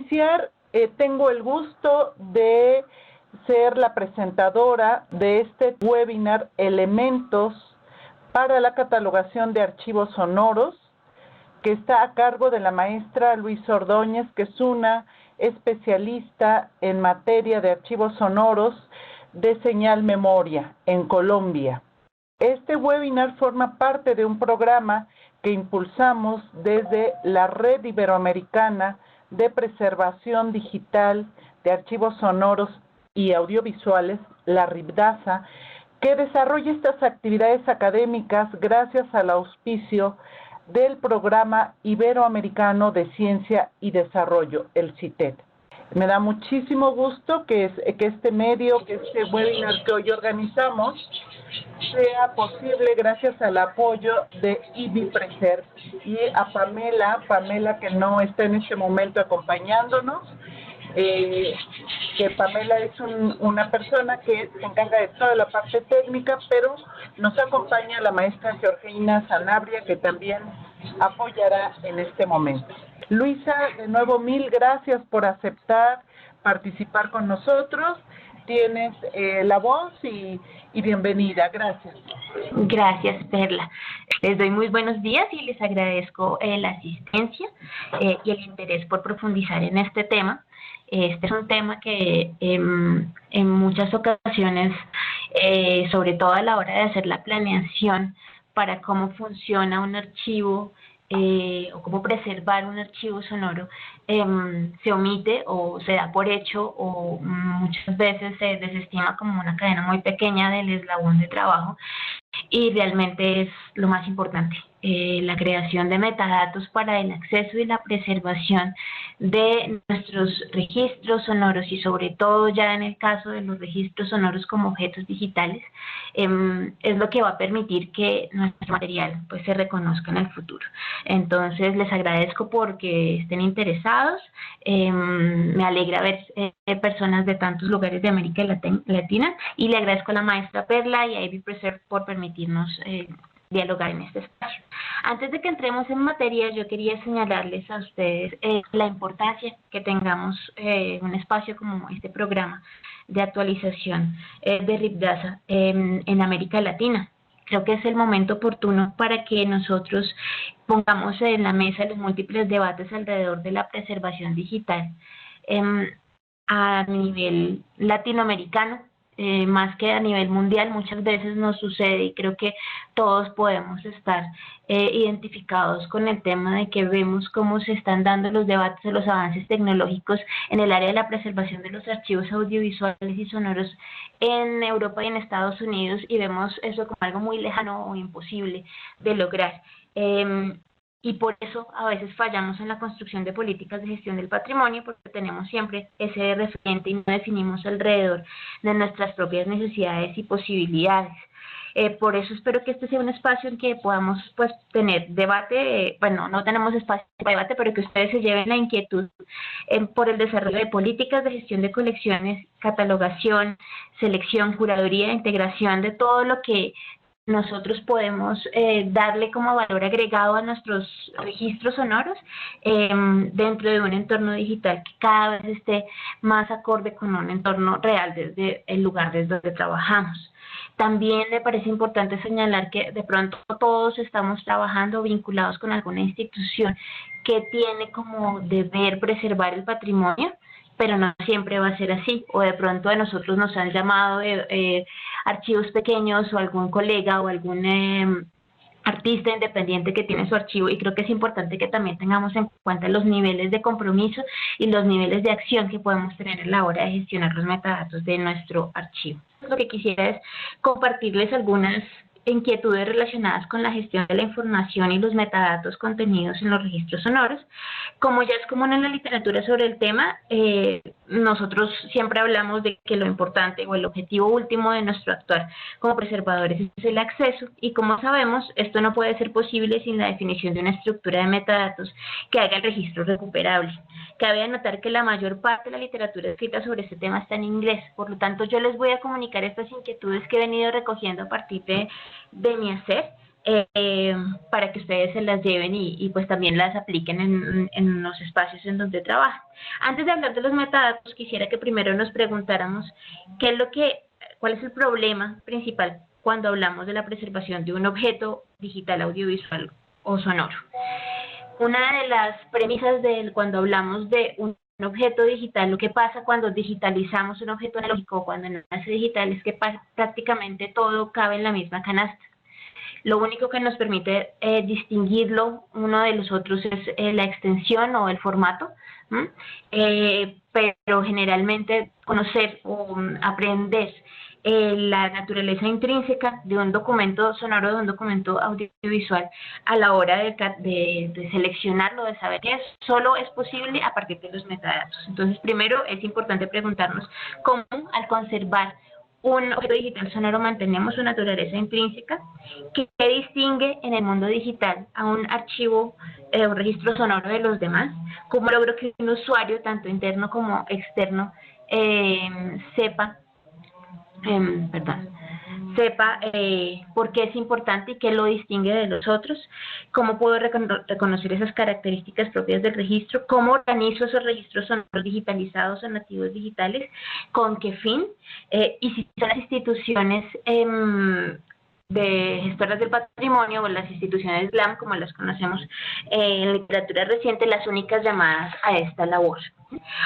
iniciar, tengo el gusto de ser la presentadora de este webinar Elementos para la catalogación de archivos sonoros, que está a cargo de la maestra Luisa Ordóñez, que es una especialista en materia de archivos sonoros de señal memoria en Colombia. Este webinar forma parte de un programa que impulsamos desde la Red Iberoamericana de Preservación Digital de Archivos Sonoros y Audiovisuales, la RIBDASA, que desarrolla estas actividades académicas gracias al auspicio del Programa Iberoamericano de Ciencia y Desarrollo, el CITED. Me da muchísimo gusto que este medio, que este webinar que hoy organizamos, sea posible gracias al apoyo de IBI-Preserv y a Pamela que no está en este momento acompañándonos, que Pamela es una persona que se encarga de toda la parte técnica, pero nos acompaña la maestra Georgina Sanabria, que también apoyará en este momento. Luisa, de nuevo, mil gracias por aceptar participar con nosotros. Tienes la voz y bienvenida. Gracias. Gracias, Perla. Les doy muy buenos días y les agradezco la asistencia y el interés por profundizar en este tema. Este es un tema que en muchas ocasiones, sobre todo a la hora de hacer la planeación para cómo funciona un archivo o cómo preservar un archivo sonoro, se omite o se da por hecho o muchas veces se desestima como una cadena muy pequeña del eslabón de trabajo, y realmente es lo más importante, la creación de metadatos para el acceso y la preservación de nuestros registros sonoros, y sobre todo ya en el caso de los registros sonoros como objetos digitales, es lo que va a permitir que nuestro material pues se reconozca en el futuro. Entonces les agradezco porque estén interesados. Me alegra ver personas de tantos lugares de América Latina, y le agradezco a la maestra Perla y a IBI-Preserv por permitirnos dialogar en este espacio. Antes de que entremos en materia, yo quería señalarles a ustedes la importancia que tengamos un espacio como este programa de actualización de RIBDASA en América Latina. Creo que es el momento oportuno para que nosotros pongamos en la mesa los múltiples debates alrededor de la preservación digital a nivel latinoamericano, más que a nivel mundial. Muchas veces nos sucede, y creo que todos podemos estar identificados con el tema de que vemos cómo se están dando los debates de los avances tecnológicos en el área de la preservación de los archivos audiovisuales y sonoros en Europa y en Estados Unidos, y vemos eso como algo muy lejano o imposible de lograr. Y por eso a veces fallamos en la construcción de políticas de gestión del patrimonio, porque tenemos siempre ese referente y no definimos alrededor de nuestras propias necesidades y posibilidades. Por eso espero que este sea un espacio en que podamos pues tener debate. Bueno, no tenemos espacio para debate, pero que ustedes se lleven la inquietud por el desarrollo de políticas de gestión de colecciones, catalogación, selección, curaduría, integración de todo lo que nosotros podemos darle como valor agregado a nuestros registros sonoros dentro de un entorno digital que cada vez esté más acorde con un entorno real desde el lugar desde donde trabajamos. También me parece importante señalar que de pronto todos estamos trabajando vinculados con alguna institución que tiene como deber preservar el patrimonio, pero no siempre va a ser así, o de pronto a nosotros nos han llamado archivos pequeños, o algún colega o algún artista independiente que tiene su archivo, y creo que es importante que también tengamos en cuenta los niveles de compromiso y los niveles de acción que podemos tener a la hora de gestionar los metadatos de nuestro archivo. Lo que quisiera es compartirles algunas inquietudes relacionadas con la gestión de la información y los metadatos contenidos en los registros sonoros. Como ya es común en la literatura sobre el tema, nosotros siempre hablamos de que lo importante o el objetivo último de nuestro actuar como preservadores es el acceso, y como sabemos, esto no puede ser posible sin la definición de una estructura de metadatos que haga el registro recuperable. Cabe anotar que la mayor parte de la literatura escrita sobre este tema está en inglés, por lo tanto yo les voy a comunicar estas inquietudes que he venido recogiendo a partir de mi hacer, para que ustedes se las lleven y pues también las apliquen en los espacios en donde trabajan. Antes de hablar de los metadatos, quisiera que primero nos preguntáramos cuál es el problema principal cuando hablamos de la preservación de un objeto digital, audiovisual o sonoro. Una de las premisas cuando hablamos de un objeto digital, lo que pasa cuando digitalizamos un objeto analógico, cuando nace digital, es que prácticamente todo cabe en la misma canasta. Lo único que nos permite distinguirlo uno de los otros es la extensión o el formato, pero generalmente conocer o aprender la naturaleza intrínseca de un documento sonoro, de un documento audiovisual, a la hora de seleccionarlo, de saber qué es, solo es posible a partir de los metadatos. Entonces, primero es importante preguntarnos cómo, al conservar un objeto digital sonoro, mantenemos su naturaleza intrínseca, que distingue en el mundo digital a un archivo, un registro sonoro de los demás, cómo logro que un usuario, tanto interno como externo, sepa por qué es importante y qué lo distingue de los otros, cómo puedo reconocer esas características propias del registro, cómo organizo esos registros sonoros digitalizados o nativos digitales, con qué fin, y si son las instituciones de gestoras del patrimonio o las instituciones GLAM, como las conocemos en literatura reciente, las únicas llamadas a esta labor.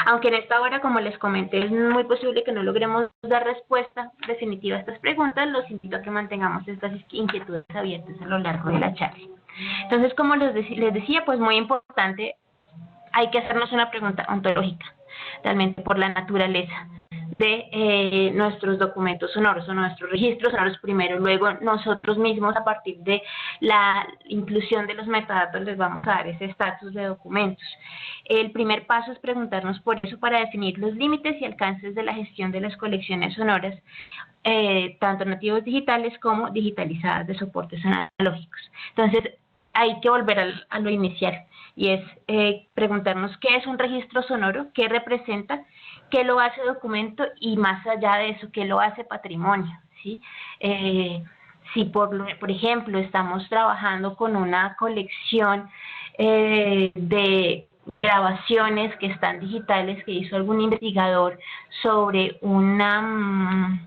Aunque en esta hora, como les comenté, es muy posible que no logremos dar respuesta definitiva a estas preguntas, los invito a que mantengamos estas inquietudes abiertas a lo largo de la charla. Entonces, como les decía, pues muy importante, hay que hacernos una pregunta ontológica, realmente por la naturaleza de nuestros documentos sonoros o nuestros registros sonoros primero, luego nosotros mismos a partir de la inclusión de los metadatos les vamos a dar ese estatus de documentos. El primer paso es preguntarnos por eso para definir los límites y alcances de la gestión de las colecciones sonoras, tanto nativos digitales como digitalizadas de soportes analógicos. Entonces hay que volver a lo inicial y es preguntarnos qué es un registro sonoro, qué representa, qué lo hace documento y más allá de eso, qué lo hace patrimonio, ¿sí? Si por ejemplo estamos trabajando con una colección de grabaciones que están digitales, que hizo algún investigador sobre una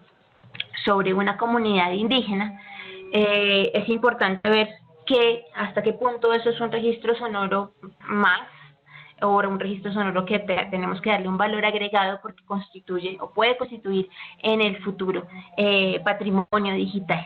comunidad indígena, es importante ver hasta qué punto eso es un registro sonoro más, o un registro sonoro que tenemos que darle un valor agregado porque constituye o puede constituir en el futuro patrimonio digital.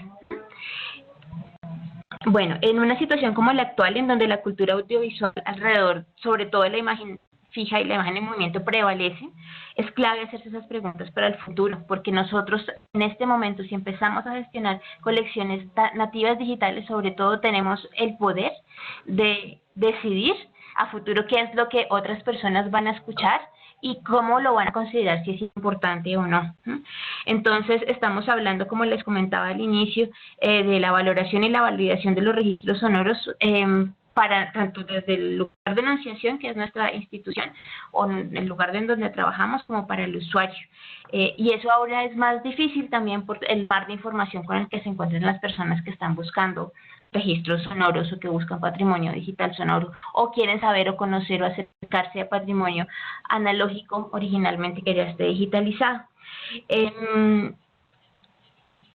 Bueno, en una situación como la actual, en donde la cultura audiovisual alrededor, sobre todo de la imagen fija y la imagen en movimiento prevalece, es clave hacerse esas preguntas para el futuro, porque nosotros en este momento, si empezamos a gestionar colecciones nativas digitales, sobre todo tenemos el poder de decidir a futuro qué es lo que otras personas van a escuchar y cómo lo van a considerar, si es importante o no. Entonces, estamos hablando, como les comentaba al inicio, de la valoración y la validación de los registros sonoros, para tanto desde el lugar de enunciación, que es nuestra institución, o en el lugar en donde trabajamos, como para el usuario. Y eso ahora es más difícil también por el mar de información con el que se encuentran las personas que están buscando registros sonoros o que buscan patrimonio digital sonoro o quieren saber o conocer o acercarse a patrimonio analógico originalmente que ya esté digitalizado.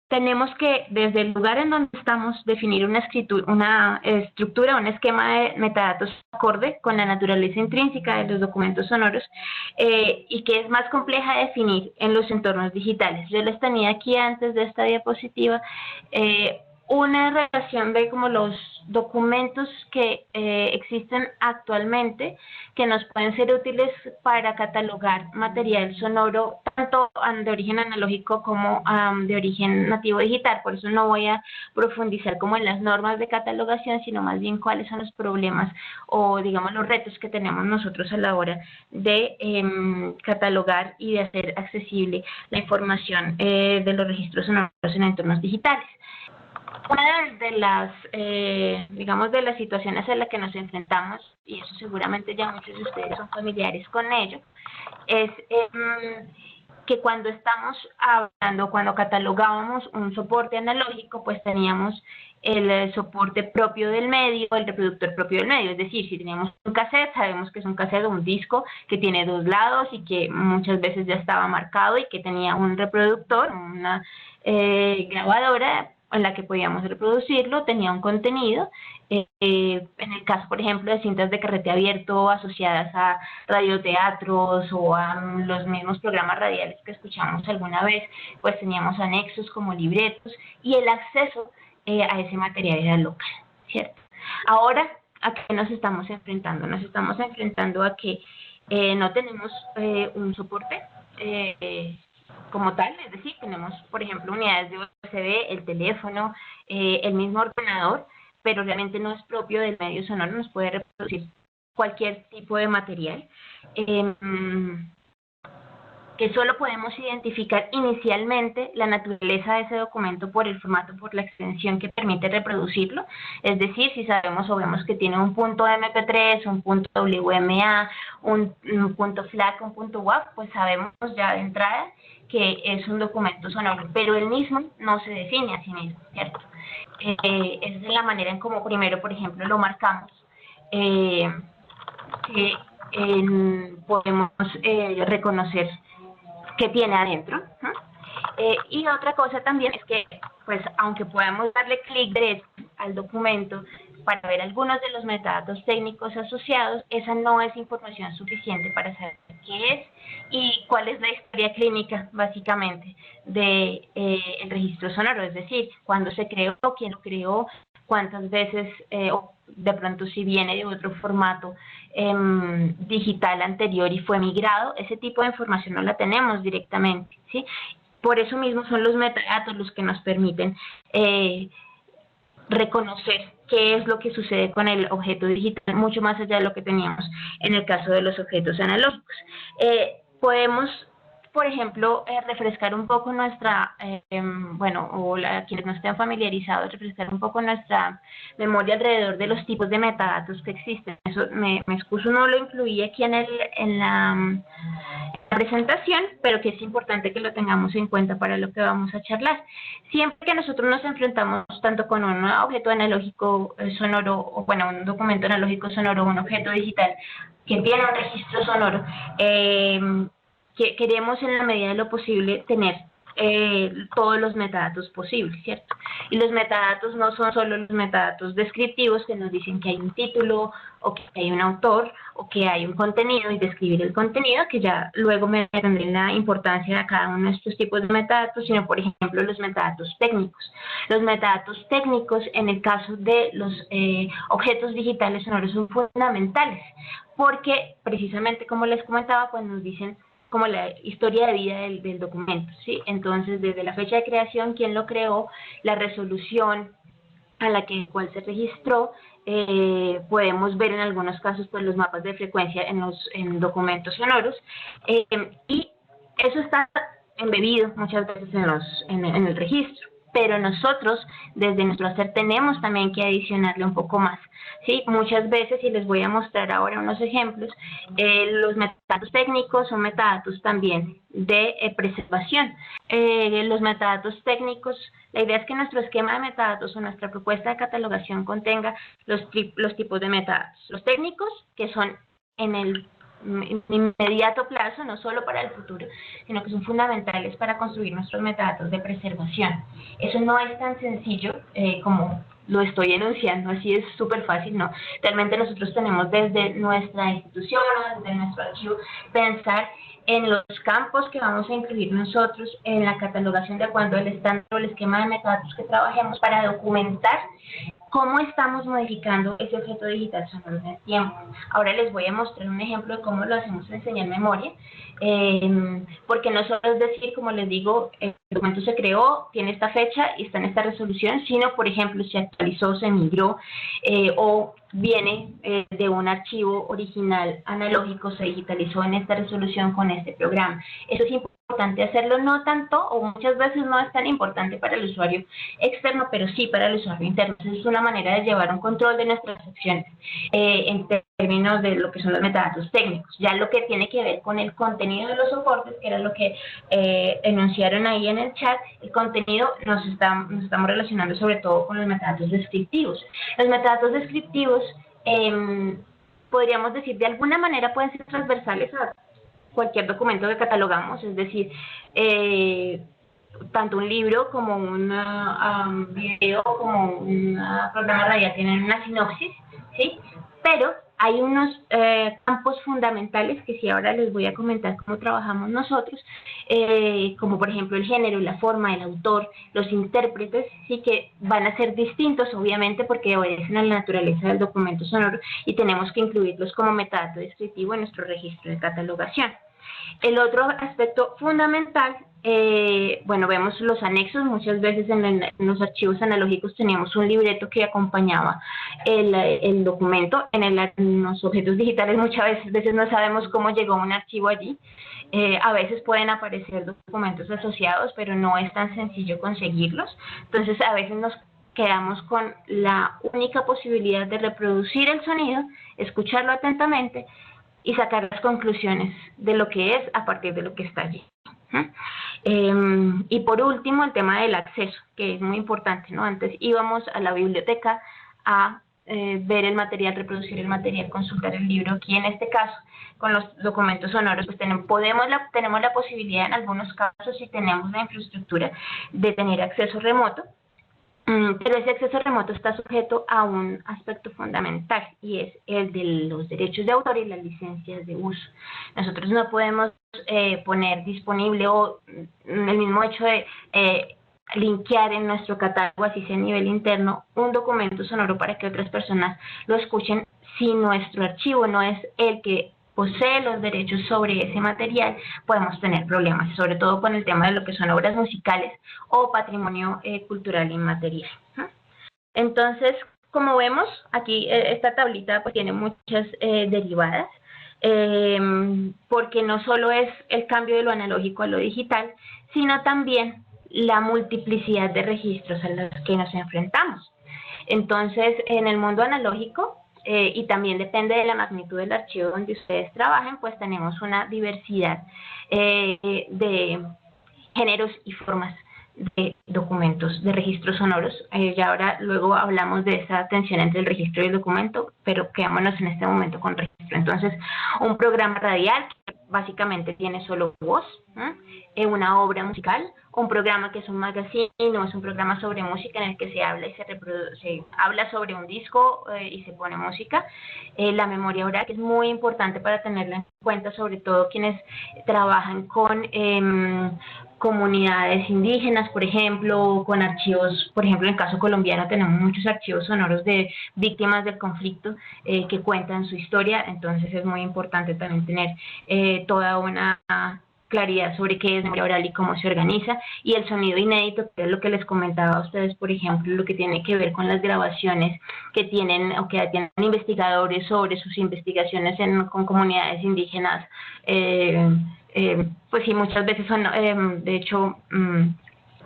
Tenemos que, desde el lugar en donde estamos, definir una estructura, un esquema de metadatos acorde con la naturaleza intrínseca de los documentos sonoros y que es más compleja de definir en los entornos digitales. Yo les tenía aquí antes de esta diapositiva una relación de como los documentos que existen actualmente que nos pueden ser útiles para catalogar material sonoro tanto de origen analógico como de origen nativo digital. Por eso no voy a profundizar como en las normas de catalogación, sino más bien cuáles son los problemas o digamos los retos que tenemos nosotros a la hora de catalogar y de hacer accesible la información de los registros sonoros en entornos digitales. Una de las, digamos, de las situaciones en las que nos enfrentamos, y eso seguramente ya muchos de ustedes son familiares con ello, es que cuando estamos hablando, cuando catalogábamos un soporte analógico, pues teníamos el soporte propio del medio, el reproductor propio del medio. Es decir, si tenemos un cassette, sabemos que es un cassette o un disco que tiene dos lados y que muchas veces ya estaba marcado y que tenía un reproductor, una grabadora en la que podíamos reproducirlo, tenía un contenido. En el caso, por ejemplo, de cintas de carrete abierto asociadas a radioteatros o a los mismos programas radiales que escuchamos alguna vez, pues teníamos anexos como libretos y el acceso a ese material era local, ¿cierto? Ahora, ¿a qué nos estamos enfrentando? Nos estamos enfrentando a que no tenemos un soporte como tal, es decir, tenemos, por ejemplo, unidades de USB, el teléfono, el mismo ordenador, pero realmente no es propio del medio sonoro, nos puede reproducir cualquier tipo de material, que solo podemos identificar inicialmente la naturaleza de ese documento por el formato, por la extensión que permite reproducirlo. Es decir, si sabemos o vemos que tiene un punto MP3, un punto WMA, un punto FLAC, un punto WAV, pues sabemos ya de entrada que es un documento sonoro, pero el mismo no se define a sí mismo, ¿cierto? Es de la manera en como primero, por ejemplo, lo marcamos, que podemos reconocer qué tiene adentro, ¿no? Y otra cosa también es que, pues, aunque podamos darle clic derecho al documento para ver algunos de los metadatos técnicos asociados, esa no es información suficiente para saber qué es y cuál es la historia clínica, básicamente, de el registro sonoro, es decir, cuándo se creó, quién lo creó, cuántas veces, o de pronto si viene de otro formato digital anterior y fue migrado, ese tipo de información no la tenemos directamente, ¿sí? Por eso mismo son los metadatos los que nos permiten reconocer qué es lo que sucede con el objeto digital, mucho más allá de lo que teníamos en el caso de los objetos analógicos. Podemos, por ejemplo, refrescar un poco nuestra, bueno, o quienes no estén familiarizados, refrescar un poco nuestra memoria alrededor de los tipos de metadatos que existen. Eso me excuso, no lo incluí aquí en la presentación, pero que es importante que lo tengamos en cuenta para lo que vamos a charlar. Siempre que nosotros nos enfrentamos tanto con un objeto analógico sonoro, o bueno, un documento analógico sonoro, un objeto digital que tiene un registro sonoro, que queremos en la medida de lo posible tener todos los metadatos posibles, ¿cierto? Y los metadatos no son solo los metadatos descriptivos que nos dicen que hay un título o que hay un autor o que hay un contenido y describir el contenido, que ya luego me tendré la importancia de cada uno de estos tipos de metadatos, sino por ejemplo los metadatos técnicos. Los metadatos técnicos en el caso de los objetos digitales sonoros son fundamentales porque precisamente como les comentaba, pues nos dicen como la historia de vida del documento, ¿sí? Entonces, desde la fecha de creación, quién lo creó, la resolución a la cual se registró, podemos ver en algunos casos pues los mapas de frecuencia en documentos sonoros, y eso está embebido muchas veces en el registro. Pero nosotros, desde nuestro hacer, tenemos también que adicionarle un poco más, ¿sí? Muchas veces, y les voy a mostrar ahora unos ejemplos, los metadatos técnicos son metadatos también de preservación. Los metadatos técnicos, la idea es que nuestro esquema de metadatos o nuestra propuesta de catalogación contenga los tipos de metadatos. Los técnicos, que son en el inmediato plazo, no solo para el futuro, sino que son fundamentales para construir nuestros metadatos de preservación. Eso no es tan sencillo como lo estoy enunciando, así es súper fácil, no. Realmente nosotros tenemos desde nuestra institución o desde nuestro archivo pensar en los campos que vamos a incluir nosotros en la catalogación de acuerdo al estándar o el esquema de metadatos que trabajemos para documentar cómo estamos modificando ese objeto digital sonoro en el tiempo. Ahora les voy a mostrar un ejemplo de cómo lo hacemos en Señal Memoria, porque no solo es decir, como les digo, el documento se creó, tiene esta fecha y está en esta resolución, sino, por ejemplo, se actualizó, se migró, o viene de un archivo original analógico, se digitalizó en esta resolución con este programa. Eso es importante hacerlo, no tanto o muchas veces no es tan importante para el usuario externo, pero sí para el usuario interno. Entonces es una manera de llevar un control de nuestras acciones en términos de lo que son los metadatos técnicos. Ya lo que tiene que ver con el contenido de los soportes, que era lo que enunciaron ahí en el chat, el contenido nos estamos relacionando sobre todo con los metadatos descriptivos. Los metadatos descriptivos, podríamos decir, de alguna manera pueden ser transversales a cualquier documento que catalogamos, es decir, tanto un libro como un video, como un programa radial tienen una sinopsis, ¿sí? Pero hay unos campos fundamentales que sí ahora les voy a comentar cómo trabajamos nosotros, como por ejemplo el género, la forma, el autor, los intérpretes, sí que van a ser distintos obviamente porque obedecen a la naturaleza del documento sonoro y tenemos que incluirlos como metadato descriptivo en nuestro registro de catalogación. El otro aspecto fundamental, bueno, vemos los anexos. Muchas veces en los archivos analógicos teníamos un libreto que acompañaba el documento. En los objetos digitales muchas veces no sabemos cómo llegó un archivo allí. A veces pueden aparecer documentos asociados, pero no es tan sencillo conseguirlos. Entonces, a veces nos quedamos con la única posibilidad de reproducir el sonido, escucharlo atentamente y sacar las conclusiones de lo que es a partir de lo que está allí. Y por último, el tema del acceso, que es muy importante, ¿no? Antes íbamos a la biblioteca a ver el material, reproducir el material, consultar el libro. Aquí en este caso, con los documentos sonoros, pues tenemos la posibilidad en algunos casos, si tenemos la infraestructura, de tener acceso remoto. Pero ese acceso remoto está sujeto a un aspecto fundamental y es el de los derechos de autor y las licencias de uso. Nosotros no podemos poner disponible o el mismo hecho de linkear en nuestro catálogo, así sea a nivel interno, un documento sonoro para que otras personas lo escuchen si nuestro archivo no es el que posee los derechos sobre ese material. Podemos tener problemas, sobre todo con el tema de lo que son obras musicales o patrimonio cultural inmaterial. Entonces, como vemos, aquí esta tablita pues tiene muchas derivadas, porque no solo es el cambio de lo analógico a lo digital, sino también la multiplicidad de registros a los que nos enfrentamos. Entonces, en el mundo analógico, y también depende de la magnitud del archivo donde ustedes trabajen, pues tenemos una diversidad de géneros y formas de documentos, de registros sonoros. Ya ahora luego hablamos de esa tensión entre el registro y el documento, pero quedémonos en este momento con registro. Entonces, un programa radial que básicamente tiene solo voz, una obra musical, un programa que es un magazine o es un programa sobre música en el que se habla y se habla sobre un disco y se pone música. La memoria oral, que es muy importante para tenerla en cuenta, sobre todo quienes trabajan con comunidades indígenas, por ejemplo, con archivos, por ejemplo, en el caso colombiano tenemos muchos archivos sonoros de víctimas del conflicto que cuentan su historia. Entonces es muy importante también tener toda una claridad sobre qué es memoria oral y cómo se organiza, y el sonido inédito, que es lo que les comentaba a ustedes, por ejemplo, lo que tiene que ver con las grabaciones que tienen o que tienen investigadores sobre sus investigaciones con comunidades indígenas. Pues sí, muchas veces son, de hecho,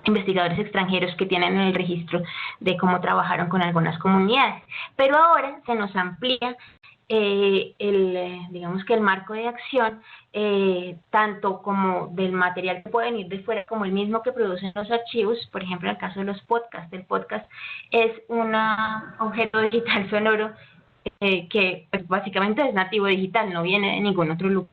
investigadores extranjeros que tienen el registro de cómo trabajaron con algunas comunidades. Pero ahora se nos amplía digamos que el marco de acción, tanto como del material que puede venir de fuera, como el mismo que producen los archivos. Por ejemplo, en el caso de los podcasts, el podcast es un objeto digital sonoro que pues, básicamente es nativo digital, no viene de ningún otro lugar.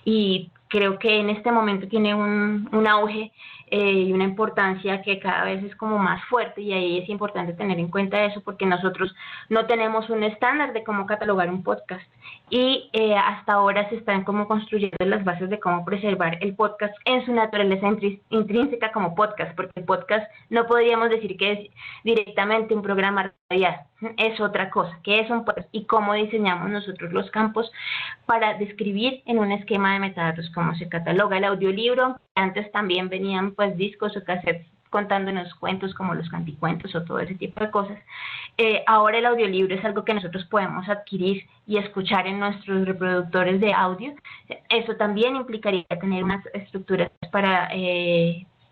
Y creo que en este momento tiene un auge y una importancia que cada vez es como más fuerte, y ahí es importante tener en cuenta eso, porque nosotros no tenemos un estándar de cómo catalogar un podcast, y hasta ahora se están como construyendo las bases de cómo preservar el podcast en su naturaleza intrínseca como podcast, porque el podcast no podríamos decir que es directamente un programa radial, es otra cosa, que es un podcast y cómo diseñamos nosotros los campos para describir en un esquema de metadatos cómo se cataloga. El audiolibro, antes también venían pues discos o cassettes contándonos cuentos como los canticuentos o todo ese tipo de cosas. Ahora el audiolibro es algo que nosotros podemos adquirir y escuchar en nuestros reproductores de audio. Eso también implicaría tener unas estructuras para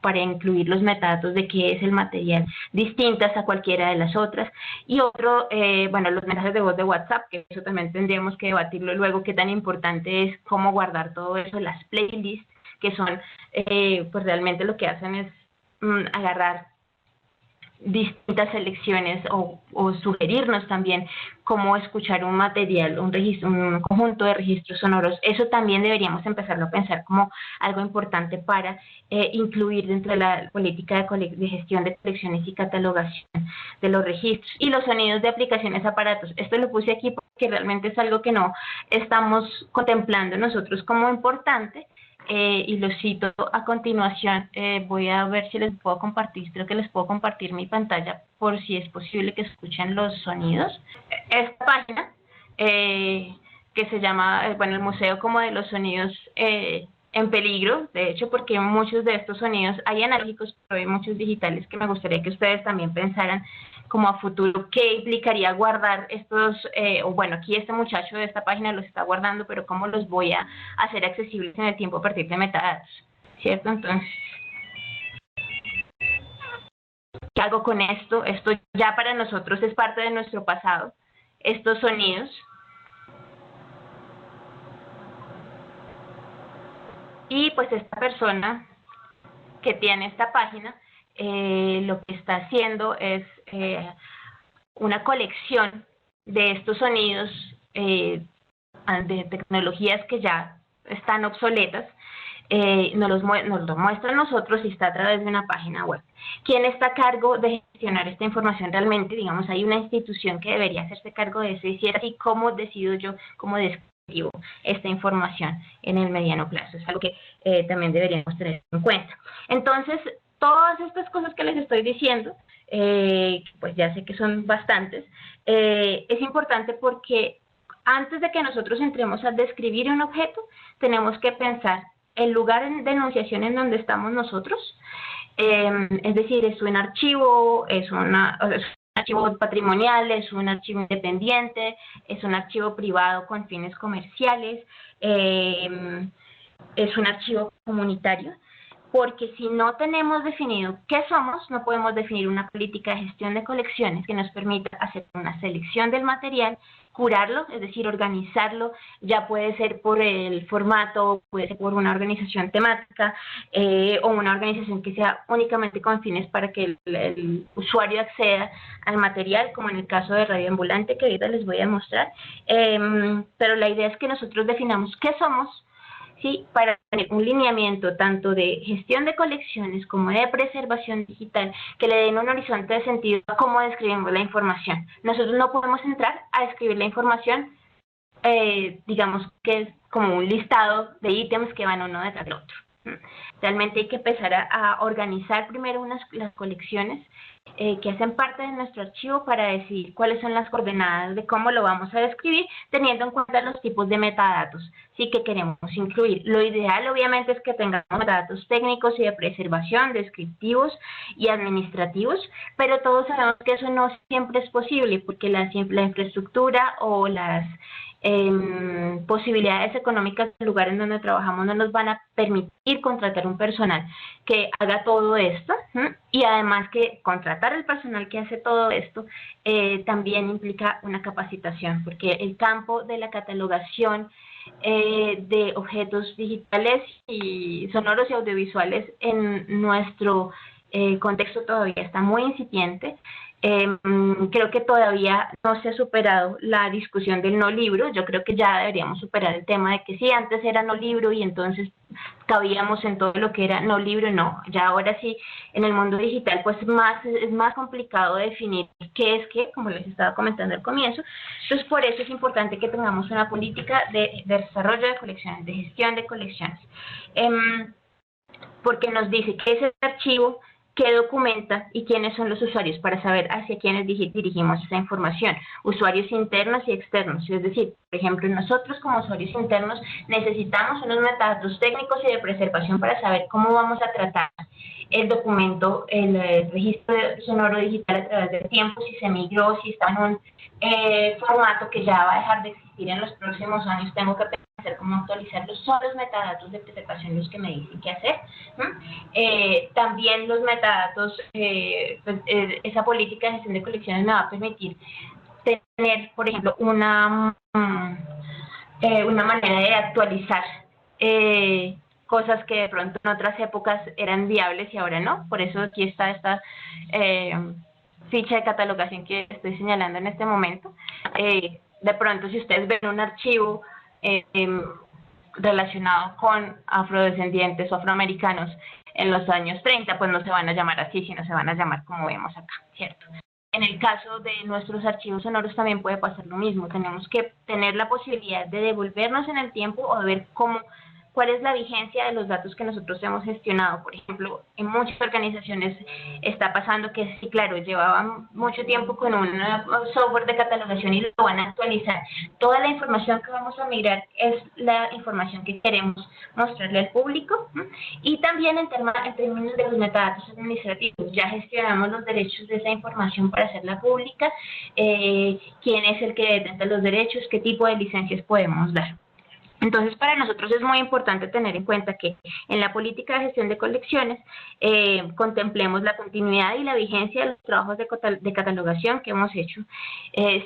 para incluir los metadatos de qué es el material, distintas a cualquiera de las otras. Y otro, bueno, los mensajes de voz de WhatsApp, que eso también tendríamos que debatirlo luego, qué tan importante es cómo guardar todo eso, las playlists, que son, pues realmente lo que hacen es agarrar distintas selecciones o sugerirnos también cómo escuchar un material, un conjunto de registros sonoros. Eso también deberíamos empezarlo a pensar como algo importante para incluir dentro de la política de gestión de colecciones y catalogación de los registros. Y los sonidos de aplicaciones, aparatos. Esto lo puse aquí porque realmente es algo que no estamos contemplando nosotros como importante. Y lo cito a continuación. Voy a ver si les puedo compartir, creo que les puedo compartir mi pantalla por si es posible que escuchen los sonidos. Esta página que se llama, bueno, el Museo como de los Sonidos en Peligro, de hecho, porque muchos de estos sonidos hay analógicos, pero hay muchos digitales, que me gustaría que ustedes también pensaran como a futuro qué implicaría guardar estos, o bueno, aquí este muchacho de esta página los está guardando, pero cómo los voy a hacer accesibles en el tiempo a partir de metadatos, ¿cierto? Entonces, ¿qué hago con esto? Esto ya para nosotros es parte de nuestro pasado, estos sonidos. Y pues esta persona que tiene esta página, lo que está haciendo es una colección de estos sonidos de tecnologías que ya están obsoletas, nos lo muestra a nosotros y está a través de una página web. ¿Quién está a cargo de gestionar esta información realmente? Digamos, hay una institución que debería hacerse cargo de eso, y si es así, ¿cómo decido yo, cómo describo esta información en el mediano plazo? Es algo que también deberíamos tener en cuenta. Entonces, todas estas cosas que les estoy diciendo, pues ya sé que son bastantes, es importante porque antes de que nosotros entremos a describir un objeto, tenemos que pensar el lugar de enunciación en donde estamos nosotros, es decir, es un archivo, es un archivo patrimonial, es un archivo independiente, es un archivo privado con fines comerciales, es un archivo comunitario. Porque si no tenemos definido qué somos, no podemos definir una política de gestión de colecciones que nos permita hacer una selección del material, curarlo, es decir, organizarlo, ya puede ser por el formato, puede ser por una organización temática o una organización que sea únicamente con fines para que el usuario acceda al material, como en el caso de Radio Ambulante, que ahorita les voy a mostrar. Pero la idea es que nosotros definamos qué somos, ¿sí? Para tener un lineamiento tanto de gestión de colecciones como de preservación digital que le den un horizonte de sentido a cómo describimos la información. Nosotros no podemos entrar a describir la información, digamos que es como un listado de ítems que van uno detrás del otro. Realmente hay que empezar a organizar primero las colecciones que hacen parte de nuestro archivo para decidir cuáles son las coordenadas de cómo lo vamos a describir, teniendo en cuenta los tipos de metadatos sí que queremos incluir. Lo ideal obviamente es que tengamos metadatos técnicos y de preservación, descriptivos y administrativos, pero todos sabemos que eso no siempre es posible porque la infraestructura o las posibilidades económicas del lugar en donde trabajamos no nos van a permitir contratar un personal que haga todo esto, y además que contratar el personal que hace todo esto también implica una capacitación, porque el campo de la catalogación de objetos digitales y sonoros y audiovisuales en nuestro contexto todavía está muy incipiente. Creo que todavía no se ha superado la discusión del no libro. Yo creo que ya deberíamos superar el tema de que sí, antes era no libro y entonces cabíamos en todo lo que era no libro. No, ya ahora sí, en el mundo digital pues es más complicado definir qué es qué, como les estaba comentando al comienzo. Entonces por eso es importante que tengamos una política de desarrollo de colecciones, de gestión de colecciones, porque nos dice qué es este archivo, qué documenta y quiénes son los usuarios para saber hacia quiénes dirigimos esa información. Usuarios internos y externos, es decir, por ejemplo, nosotros como usuarios internos necesitamos unos metadatos técnicos y de preservación para saber cómo vamos a tratar el documento, el registro sonoro digital a través del tiempo, si se migró, si está en un formato que ya va a dejar de existir existir en los próximos años, tengo que pensar cómo actualizarlos. Son los metadatos de preservación los que me dicen qué hacer. También los metadatos, esa política de gestión de colecciones me va a permitir tener, por ejemplo, una manera de actualizar cosas que de pronto en otras épocas eran viables y ahora no. Por eso aquí está esta ficha de catalogación que estoy señalando en este momento. De pronto, si ustedes ven un archivo relacionado con afrodescendientes o afroamericanos en los años 30, pues no se van a llamar así, sino se van a llamar como vemos acá, ¿cierto? En el caso de nuestros archivos sonoros también puede pasar lo mismo. Tenemos que tener la posibilidad de devolvernos en el tiempo o de ver cuál es la vigencia de los datos que nosotros hemos gestionado. Por ejemplo, en muchas organizaciones está pasando que sí, claro, llevaban mucho tiempo con un software de catalogación y lo van a actualizar. Toda la información que vamos a migrar es la información que queremos mostrarle al público. Y también en términos de los metadatos administrativos, ya gestionamos los derechos de esa información para hacerla pública, quién es el que detenta los derechos, qué tipo de licencias podemos dar. Entonces, para nosotros es muy importante tener en cuenta que en la política de gestión de colecciones contemplemos la continuidad y la vigencia de los trabajos de catalogación que hemos hecho,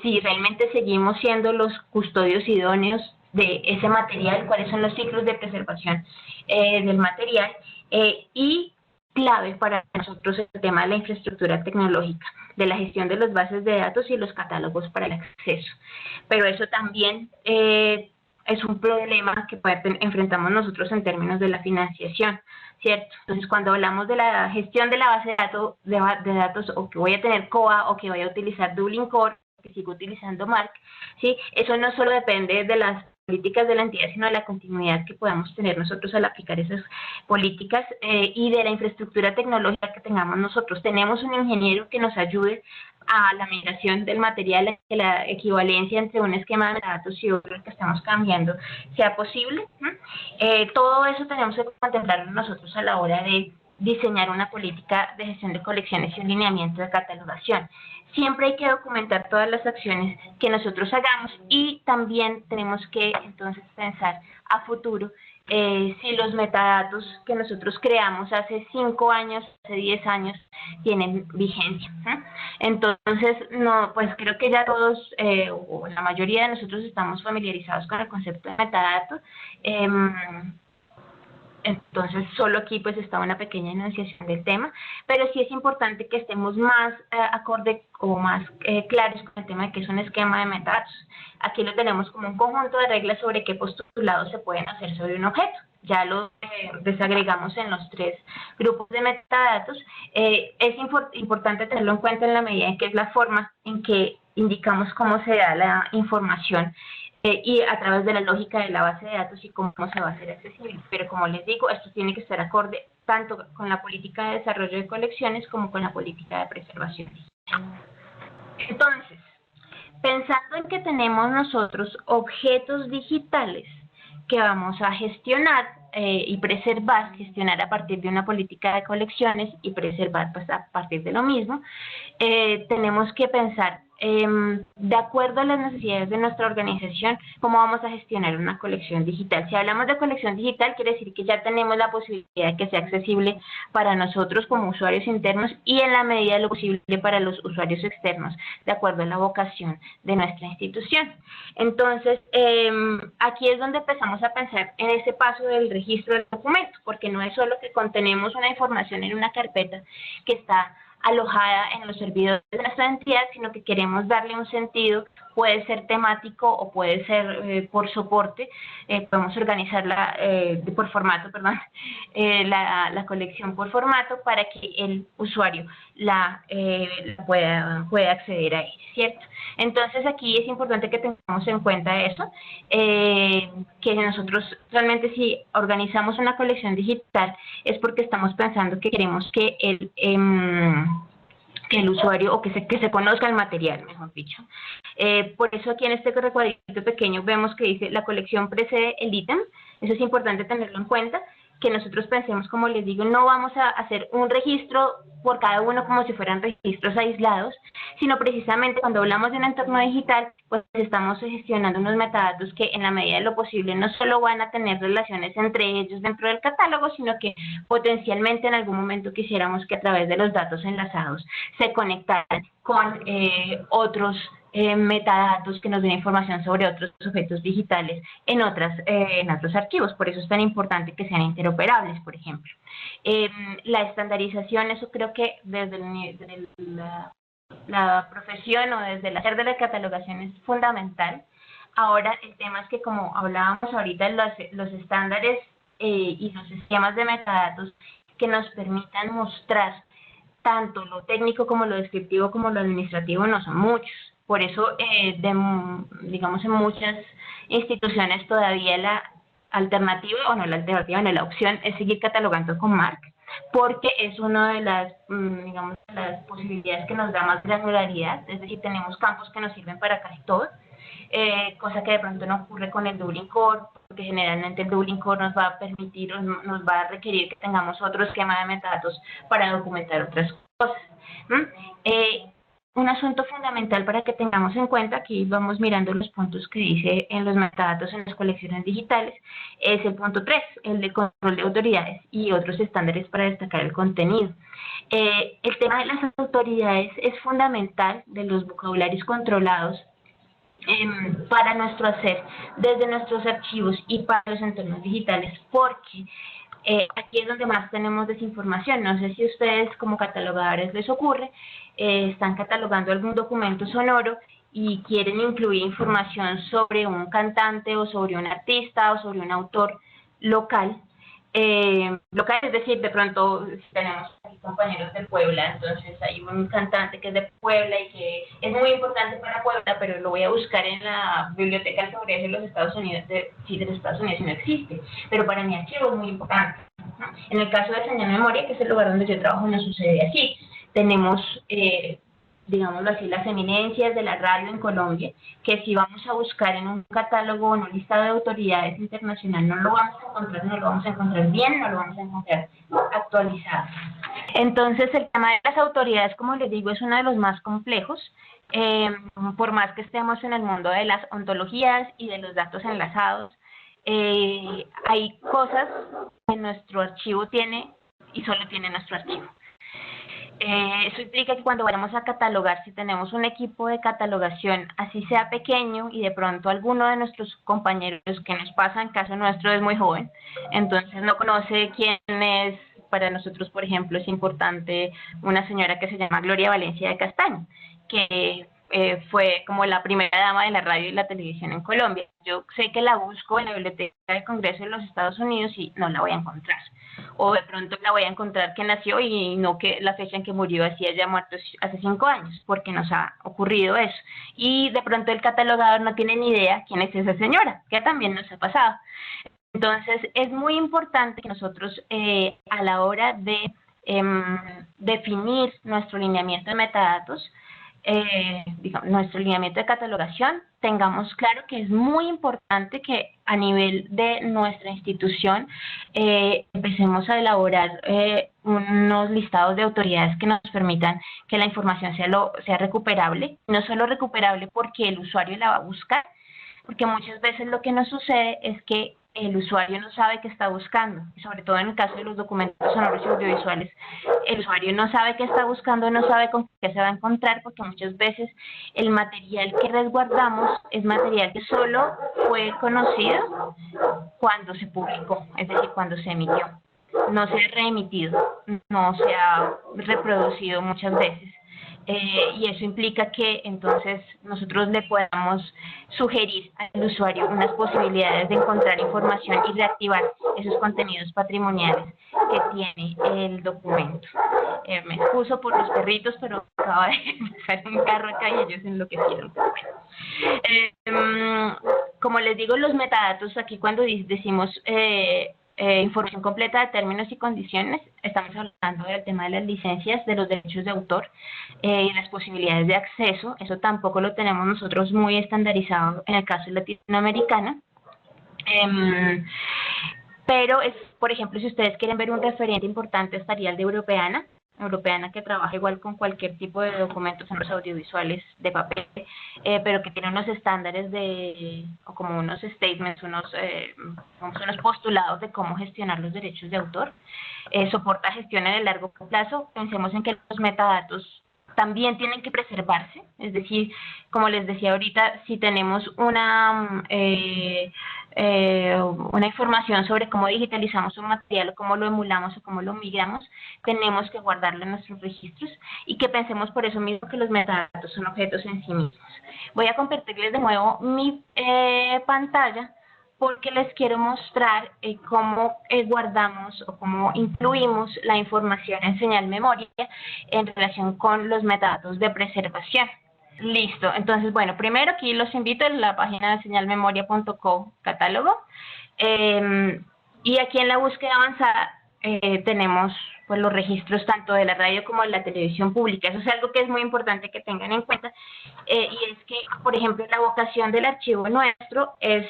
si realmente seguimos siendo los custodios idóneos de ese material, cuáles son los ciclos de preservación del material, y clave para nosotros el tema de la infraestructura tecnológica, de la gestión de las bases de datos y los catálogos para el acceso. Pero eso también es un problema que enfrentamos nosotros en términos de la financiación, ¿cierto? Entonces, cuando hablamos de la gestión de la base de datos, o que voy a tener COA, o que voy a utilizar Dublin Core, o que sigo utilizando MARC, ¿sí? Eso no solo depende de las políticas de la entidad, sino de la continuidad que podamos tener nosotros al aplicar esas políticas, y de la infraestructura tecnológica que tengamos nosotros. Tenemos un ingeniero que nos ayude a la migración del material, que la equivalencia entre un esquema de datos y otro que estamos cambiando sea posible. Todo eso tenemos que contemplarlo nosotros a la hora de diseñar una política de gestión de colecciones y un lineamiento de catalogación. Siempre hay que documentar todas las acciones que nosotros hagamos, y también tenemos que entonces pensar a futuro si los metadatos que nosotros creamos hace 5 años, hace 10 años, tienen vigencia. Entonces, no, pues creo que ya todos, o la mayoría de nosotros estamos familiarizados con el concepto de metadato. Entonces, solo aquí pues está una pequeña enunciación del tema, pero sí es importante que estemos más acorde o más claros con el tema de que es un esquema de metadatos. Aquí lo tenemos como un conjunto de reglas sobre qué postulados se pueden hacer sobre un objeto. Ya lo desagregamos en los 3 grupos de metadatos. Es importante tenerlo en cuenta en la medida en que es la forma en que indicamos cómo se da la información, y a través de la lógica de la base de datos y cómo se va a hacer accesible. Pero como les digo, esto tiene que estar acorde tanto con la política de desarrollo de colecciones como con la política de preservación. Entonces, pensando en que tenemos nosotros objetos digitales que vamos a gestionar y preservar, gestionar a partir de una política de colecciones y preservar pues a partir de lo mismo, tenemos que pensar de acuerdo a las necesidades de nuestra organización, cómo vamos a gestionar una colección digital. Si hablamos de colección digital, quiere decir que ya tenemos la posibilidad de que sea accesible para nosotros como usuarios internos y en la medida de lo posible para los usuarios externos, de acuerdo a la vocación de nuestra institución. Entonces, aquí es donde empezamos a pensar en ese paso del registro del documento, porque no es solo que contenemos una información en una carpeta que está alojada en los servidores de nuestra entidad, sino que queremos darle un sentido, puede ser temático o puede ser por soporte. Podemos organizarla por formato, perdón, la colección por formato para que el usuario pueda acceder a ella, ¿cierto? Entonces aquí es importante que tengamos en cuenta eso, que nosotros realmente si organizamos una colección digital es porque estamos pensando que queremos que el usuario, o que se conozca el material, mejor dicho. Por eso aquí en este recuadrito pequeño vemos que dice la colección precede el ítem. Eso es importante tenerlo en cuenta, que nosotros pensemos, como les digo, no vamos a hacer un registro por cada uno como si fueran registros aislados, sino precisamente cuando hablamos de un entorno digital, pues estamos gestionando unos metadatos que en la medida de lo posible no solo van a tener relaciones entre ellos dentro del catálogo, sino que potencialmente en algún momento quisiéramos que a través de los datos enlazados se conectaran con otros metadatos que nos den información sobre otros objetos digitales en otros archivos. Por eso es tan importante que sean interoperables, por ejemplo. La estandarización, eso creo que desde la profesión o desde el hacer de la catalogación es fundamental. Ahora, el tema es que, como hablábamos ahorita, los estándares y los esquemas de metadatos que nos permitan mostrar tanto lo técnico como lo descriptivo como lo administrativo no son muchos. Por eso, digamos, en muchas instituciones todavía la alternativa, o no la alternativa, no la opción es seguir catalogando con MARC, porque es una de las, digamos, las posibilidades que nos da más granularidad, es decir, tenemos campos que nos sirven para casi todo, cosa que de pronto no ocurre con el Dublin Core, porque generalmente el Dublin Core nos va a permitir, nos va a requerir que tengamos otro esquema de metadatos para documentar otras cosas. Un asunto fundamental para que tengamos en cuenta, aquí vamos mirando los puntos que dice en los metadatos en las colecciones digitales, es el punto 3, el de control de autoridades y otros estándares para destacar el contenido. El tema de las autoridades es fundamental, de los vocabularios controlados, para nuestro hacer desde nuestros archivos y para los entornos digitales, porque aquí es donde más tenemos desinformación. No sé si a ustedes como catalogadores les ocurre, están catalogando algún documento sonoro y quieren incluir información sobre un cantante o sobre un artista o sobre un autor local. Local, es decir, de pronto tenemos aquí compañeros de Puebla, entonces hay un cantante que es de Puebla y que es muy importante para Puebla, pero lo voy a buscar en la Biblioteca del Congreso de los Estados Unidos, de los Estados Unidos no existe, pero para mi archivo es muy importante. En el caso de Señal Memoria, que es el lugar donde yo trabajo, no sucede así. Tenemos, digámoslo así, las eminencias de la radio en Colombia, que si vamos a buscar en un catálogo o en un listado de autoridades internacional, no lo vamos a encontrar, no lo vamos a encontrar bien, no lo vamos a encontrar actualizado. Entonces, el tema de las autoridades, como les digo, es uno de los más complejos, por más que estemos en el mundo de las ontologías y de los datos enlazados. Hay cosas que nuestro archivo tiene y solo tiene nuestro archivo. Eso implica que cuando vayamos a catalogar, si tenemos un equipo de catalogación, así sea pequeño, y de pronto alguno de nuestros compañeros, que nos pasa en caso nuestro, es muy joven, entonces no conoce quién es. Para nosotros, por ejemplo, es importante una señora que se llama Gloria Valencia de Castaño, que fue como la primera dama de la radio y la televisión en Colombia. Yo sé que la busco en la Biblioteca del Congreso de los Estados Unidos y no la voy a encontrar. O de pronto la voy a encontrar que nació y no que la fecha en que murió, así haya muerto hace 5 años, porque nos ha ocurrido eso. Y de pronto el catalogador no tiene ni idea quién es esa señora, que también nos ha pasado. Entonces, es muy importante que nosotros, a la hora de definir nuestro lineamiento de metadatos, digamos, nuestro lineamiento de catalogación, tengamos claro que es muy importante que a nivel de nuestra institución empecemos a elaborar unos listados de autoridades que nos permitan que la información sea recuperable, no solo recuperable porque el usuario la va a buscar, porque muchas veces lo que nos sucede es que el usuario no sabe qué está buscando, y sobre todo en el caso de los documentos sonoros y audiovisuales, el usuario no sabe qué está buscando, no sabe con qué se va a encontrar, porque muchas veces el material que resguardamos es material que solo fue conocido cuando se publicó, es decir, cuando se emitió. No se ha reemitido, no se ha reproducido muchas veces. Y eso implica que entonces nosotros le podamos sugerir al usuario unas posibilidades de encontrar información y reactivar esos contenidos patrimoniales que tiene el documento. Me excuso por los perritos, pero acaba de pasar un carro acá y ellos enloquecieron. Como les digo, los metadatos, aquí cuando decimos información completa de términos y condiciones, estamos hablando del tema de las licencias, de los derechos de autor y las posibilidades de acceso. Eso tampoco lo tenemos nosotros muy estandarizado en el caso latinoamericano. Pero, por ejemplo, si ustedes quieren ver un referente importante, estaría el de Europeana, europeana que trabaja igual con cualquier tipo de documentos en los audiovisuales de papel, pero que tiene unos estándares o como unos statements, unos postulados de cómo gestionar los derechos de autor. Soporta gestión en el largo plazo. Pensemos en que los metadatos también tienen que preservarse, es decir, como les decía ahorita, si tenemos una información sobre cómo digitalizamos un material o cómo lo emulamos o cómo lo migramos, tenemos que guardarlo en nuestros registros y que pensemos por eso mismo que los metadatos son objetos en sí mismos. Voy a compartirles de nuevo mi pantalla porque les quiero mostrar cómo guardamos o cómo incluimos la información en señal memoria en relación con los metadatos de preservación. Listo, entonces bueno, primero aquí los invito a la página de señalmemoria.co catálogo y aquí en la búsqueda avanzada tenemos pues los registros tanto de la radio como de la televisión pública. Eso es algo que es muy importante que tengan en cuenta y es que, por ejemplo, la vocación del archivo nuestro es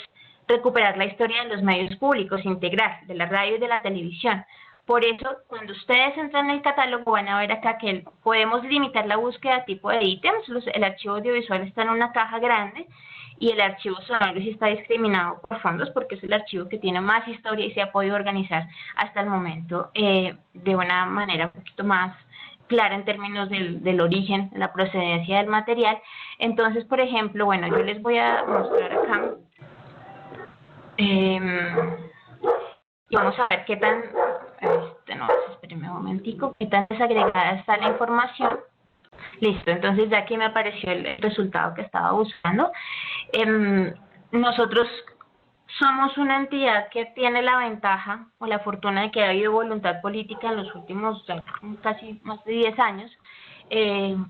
recuperar la historia de los medios públicos, integral, de la radio y de la televisión. Por eso, cuando ustedes entran en el catálogo, van a ver acá que podemos limitar la búsqueda a tipo de ítems. El archivo audiovisual está en una caja grande y el archivo sonoro sí está discriminado por fondos porque es el archivo que tiene más historia y se ha podido organizar hasta el momento de una manera un poquito más clara en términos del origen, la procedencia del material. Entonces, por ejemplo, bueno, yo les voy a mostrar acá. Y vamos a ver qué tan, espérenme un momentico, qué tan desagregada está la información. Listo, entonces ya aquí me apareció el resultado que estaba buscando. Nosotros somos una entidad que tiene la ventaja o la fortuna de que ha habido voluntad política en los últimos casi más de 10 años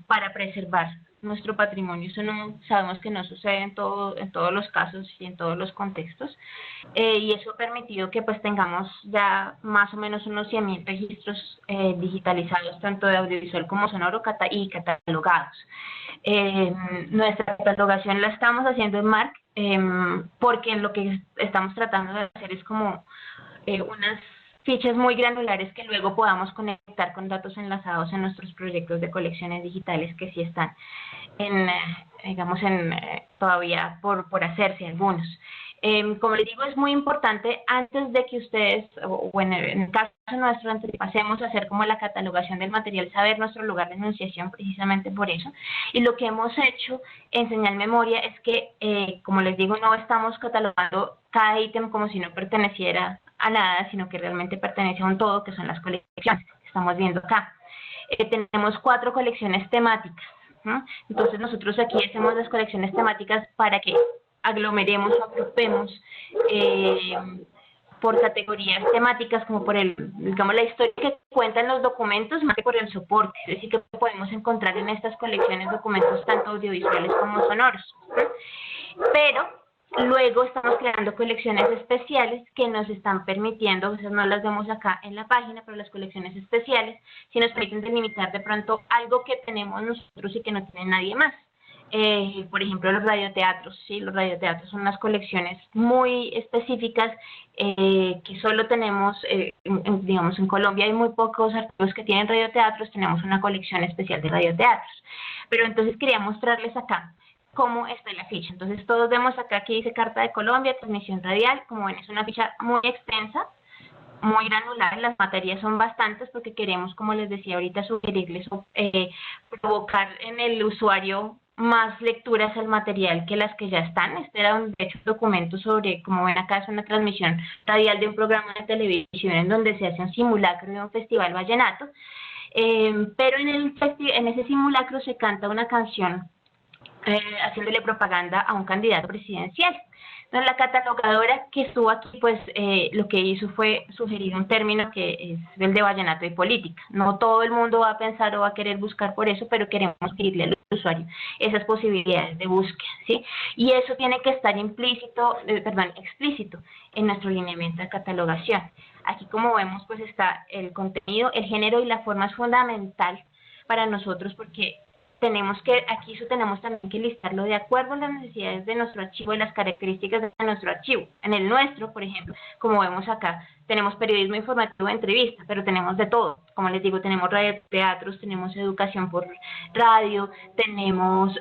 para preservar nuestro patrimonio. Eso no, sabemos que no sucede en todos los casos y en todos los contextos, y eso ha permitido que pues tengamos ya más o menos unos 100.000 registros digitalizados, tanto de audiovisual como sonoro y catalogados. Nuestra catalogación la estamos haciendo en MARC porque lo que estamos tratando de hacer es como unas fichas muy granulares que luego podamos conectar con datos enlazados en nuestros proyectos de colecciones digitales que sí están todavía por hacerse algunos. Como les digo, es muy importante antes de que ustedes, o en el caso nuestro, antes de que pasemos a hacer como la catalogación del material, saber nuestro lugar de enunciación precisamente por eso. Y lo que hemos hecho en Señal Memoria es que, como les digo, no estamos catalogando cada ítem como si no perteneciera a nada, sino que realmente pertenece a un todo, que son las colecciones que estamos viendo acá. Tenemos 4 colecciones temáticas, ¿no? Entonces nosotros aquí hacemos las colecciones temáticas para que aglomeremos o agrupemos por categorías temáticas, como por la historia que cuentan los documentos más que por el soporte. Es decir, que podemos encontrar en estas colecciones documentos tanto audiovisuales como sonoros, ¿no? Pero luego estamos creando colecciones especiales que nos están permitiendo, esas no las vemos acá en la página, pero las colecciones especiales sí nos permiten delimitar de pronto algo que tenemos nosotros y que no tiene nadie más. Por ejemplo, los radioteatros, ¿sí? Los radioteatros son unas colecciones muy específicas que solo tenemos, digamos, en Colombia hay muy pocos archivos que tienen radioteatros, tenemos una colección especial de radioteatros. Pero entonces quería mostrarles acá cómo está la ficha. Entonces todos vemos acá que dice Carta de Colombia, transmisión radial. Como ven, es una ficha muy extensa, muy granular. Las materias son bastantes porque queremos, como les decía ahorita, sugerirles provocar en el usuario más lecturas al material que las que ya están. Este era de hecho un documento sobre, como ven acá, es una transmisión radial de un programa de televisión en donde se hace un simulacro de un festival vallenato, pero en ese simulacro se canta una canción haciéndole propaganda a un candidato presidencial. Entonces, la catalogadora que estuvo aquí, pues lo que hizo fue sugerir un término que es el de vallenato y política. No todo el mundo va a pensar o va a querer buscar por eso, pero queremos pedirle al usuario esas posibilidades de búsqueda, ¿sí? Y eso tiene que estar explícito en nuestro lineamiento de catalogación. Aquí, como vemos, pues está el contenido, el género y la forma es fundamental para nosotros porque aquí tenemos también que listarlo de acuerdo a las necesidades de nuestro archivo y las características de nuestro archivo. En el nuestro, por ejemplo, como vemos acá, tenemos periodismo informativo de entrevista, pero tenemos de todo. Como les digo, tenemos radioteatros, tenemos educación por radio, tenemos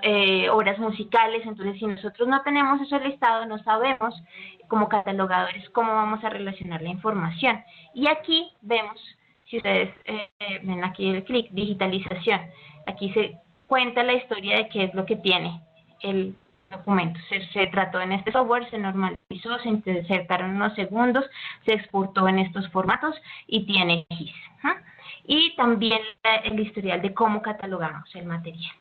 obras musicales. Entonces, si nosotros no tenemos eso listado, no sabemos como catalogadores cómo vamos a relacionar la información. Y aquí vemos, si ustedes ven aquí el clic, digitalización, aquí se cuenta la historia de qué es lo que tiene el documento. Se trató en este software, se normalizó, se insertaron unos segundos, se exportó en estos formatos y tiene GIS. Y también el historial de cómo catalogamos el material.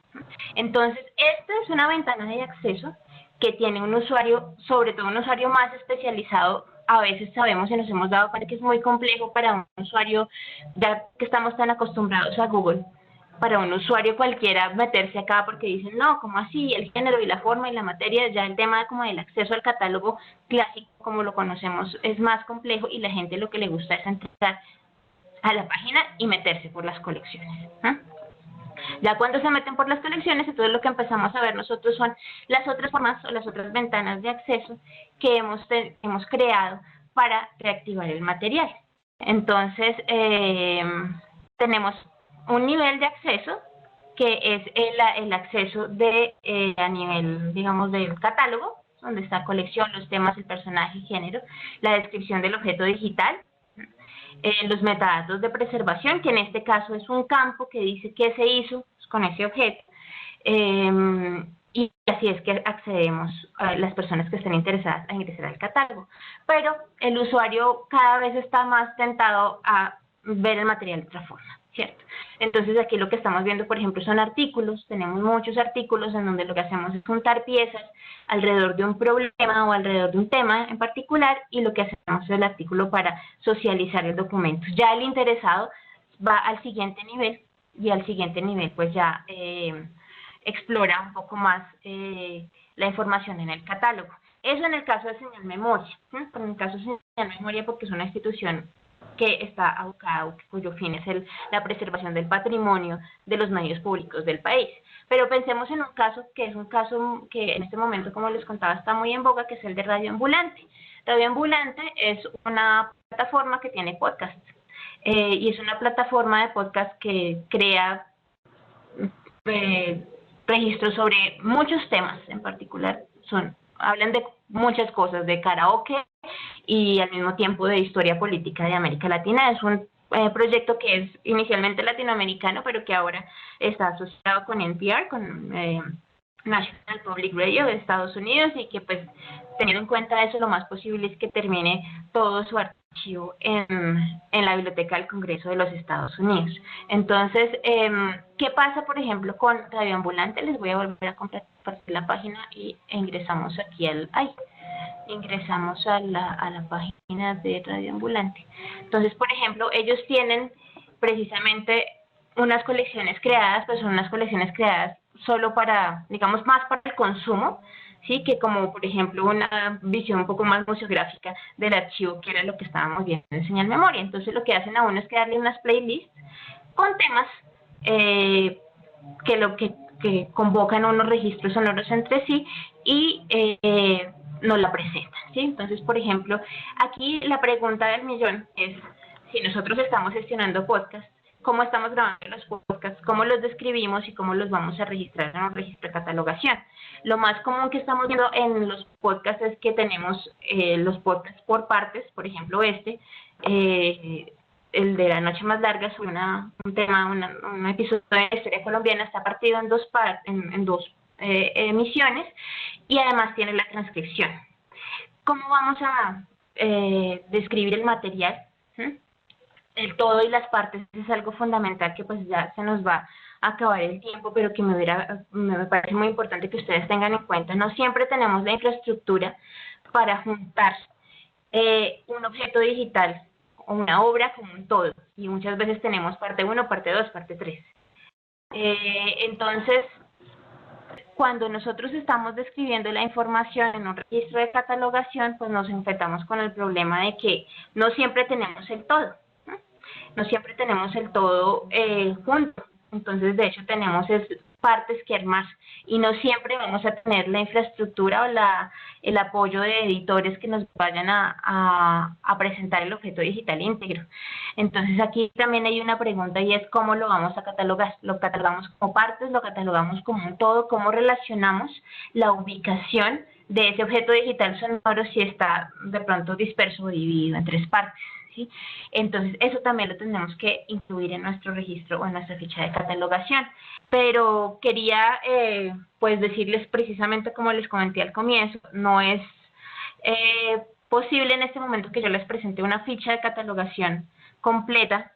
Entonces, esta es una ventana de acceso que tiene un usuario, sobre todo un usuario más especializado. A veces sabemos y nos hemos dado cuenta que es muy complejo para un usuario, ya que estamos tan acostumbrados a Google, para un usuario cualquiera meterse acá porque dicen, no, ¿cómo así? El género y la forma y la materia, ya el tema como del acceso al catálogo clásico, como lo conocemos, es más complejo y la gente lo que le gusta es entrar a la página y meterse por las colecciones. Ya cuando se meten por las colecciones, entonces lo que empezamos a ver nosotros son las otras formas o las otras ventanas de acceso que hemos creado para reactivar el material. Entonces, tenemos un nivel de acceso que es el acceso a nivel, digamos, del catálogo, donde está colección, los temas, el personaje, género, la descripción del objeto digital, los metadatos de preservación, que en este caso es un campo que dice qué se hizo con ese objeto, y así es que accedemos a las personas que estén interesadas a ingresar al catálogo. Pero el usuario cada vez está más tentado a ver el material de otra forma, ¿cierto? Entonces aquí lo que estamos viendo, por ejemplo, son artículos. Tenemos muchos artículos en donde lo que hacemos es juntar piezas alrededor de un problema o alrededor de un tema en particular, y lo que hacemos es el artículo para socializar el documento. Ya el interesado va al siguiente nivel, y al siguiente nivel pues ya explora un poco más la información en el catálogo. Eso en el caso de Señal Memoria, pero en el caso de Señal Memoria, porque es una institución que está abocada, cuyo fin es la preservación del patrimonio de los medios públicos del país. Pero pensemos en un caso que es un caso que en este momento, como les contaba, está muy en boga, que es el de Radio Ambulante. Radio Ambulante es una plataforma que tiene podcast, y es una plataforma de podcast que crea registros sobre muchos temas. En particular hablan de muchas cosas, de karaoke y al mismo tiempo de historia política de América Latina. Es un proyecto que es inicialmente latinoamericano, pero que ahora está asociado con NPR, con National Public Radio de Estados Unidos, y que pues teniendo en cuenta eso, lo más posible es que termine todo su archivo en la Biblioteca del Congreso de los Estados Unidos. Entonces, ¿qué pasa, por ejemplo, con Radio Ambulante? Les voy a volver a compartir la página y ingresamos aquí ingresamos a la página de Radio Ambulante. Entonces, por ejemplo, ellos tienen precisamente unas colecciones creadas, pues son unas colecciones creadas solo para, digamos, más para el consumo, ¿sí? Que como, por ejemplo, una visión un poco más museográfica del archivo, que era lo que estábamos viendo en Señal Memoria. Entonces, lo que hacen a uno es que darle unas playlists con temas que convocan unos registros sonoros entre sí y nos la presentan, ¿sí? Entonces, por ejemplo, aquí la pregunta del millón es, si nosotros estamos gestionando podcasts, ¿cómo estamos grabando los podcasts? ¿Cómo los describimos y cómo los vamos a registrar en un registro de catalogación? Lo más común que estamos viendo en los podcasts es que tenemos los podcasts por partes. Por ejemplo, el de La Noche Más Larga, sobre un tema, un episodio de la historia colombiana, está partido en dos emisiones, y además tiene la transcripción. ¿Cómo vamos a describir el material? El todo y las partes es algo fundamental que pues ya se nos va a acabar el tiempo, pero que me parece muy importante que ustedes tengan en cuenta. No siempre tenemos la infraestructura para juntar un objeto digital o una obra como un todo, y muchas veces tenemos parte 1, parte 2, parte 3. Entonces, cuando nosotros estamos describiendo la información en un registro de catalogación, pues nos enfrentamos con el problema de que no siempre tenemos el todo, ¿no? No siempre tenemos el todo junto. Entonces, de hecho, tenemos partes que armar y no siempre vamos a tener la infraestructura o el apoyo de editores que nos vayan a presentar el objeto digital íntegro. Entonces aquí también hay una pregunta y es cómo lo vamos a catalogar. ¿Lo catalogamos como partes? ¿Lo catalogamos como un todo? ¿Cómo relacionamos la ubicación de ese objeto digital sonoro si está de pronto disperso o dividido en 3 partes? ¿Sí? Entonces, eso también lo tenemos que incluir en nuestro registro o en nuestra ficha de catalogación. Pero quería pues decirles precisamente como les comenté al comienzo, no es posible en este momento que yo les presente una ficha de catalogación completa,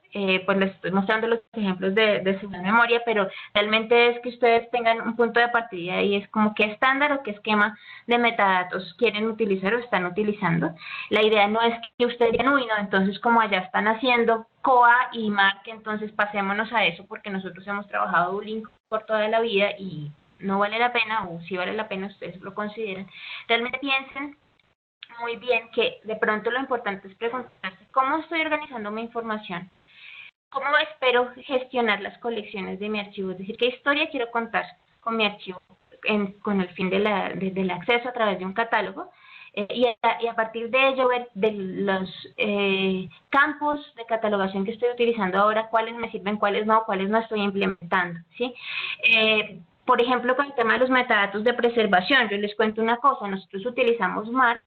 pues les estoy mostrando los ejemplos de su memoria, pero realmente es que ustedes tengan un punto de partida y es como qué estándar o qué esquema de metadatos quieren utilizar o están utilizando. La idea no es que ustedes digan, uy, no, entonces como allá están haciendo COA y MARC, entonces pasémonos a eso porque nosotros hemos trabajado Duolingo por toda la vida y no vale la pena, o si vale la pena, ustedes lo consideran. Realmente piensen muy bien que de pronto lo importante es preguntarse cómo estoy organizando mi información, cómo espero gestionar las colecciones de mi archivo, es decir, qué historia quiero contar con mi archivo con el fin del acceso a través de un catálogo, y a partir de ello ver de los campos de catalogación que estoy utilizando ahora, cuáles me sirven, cuáles no estoy implementando, ¿sí? Por ejemplo, con el tema de los metadatos de preservación, yo les cuento una cosa, nosotros utilizamos MARC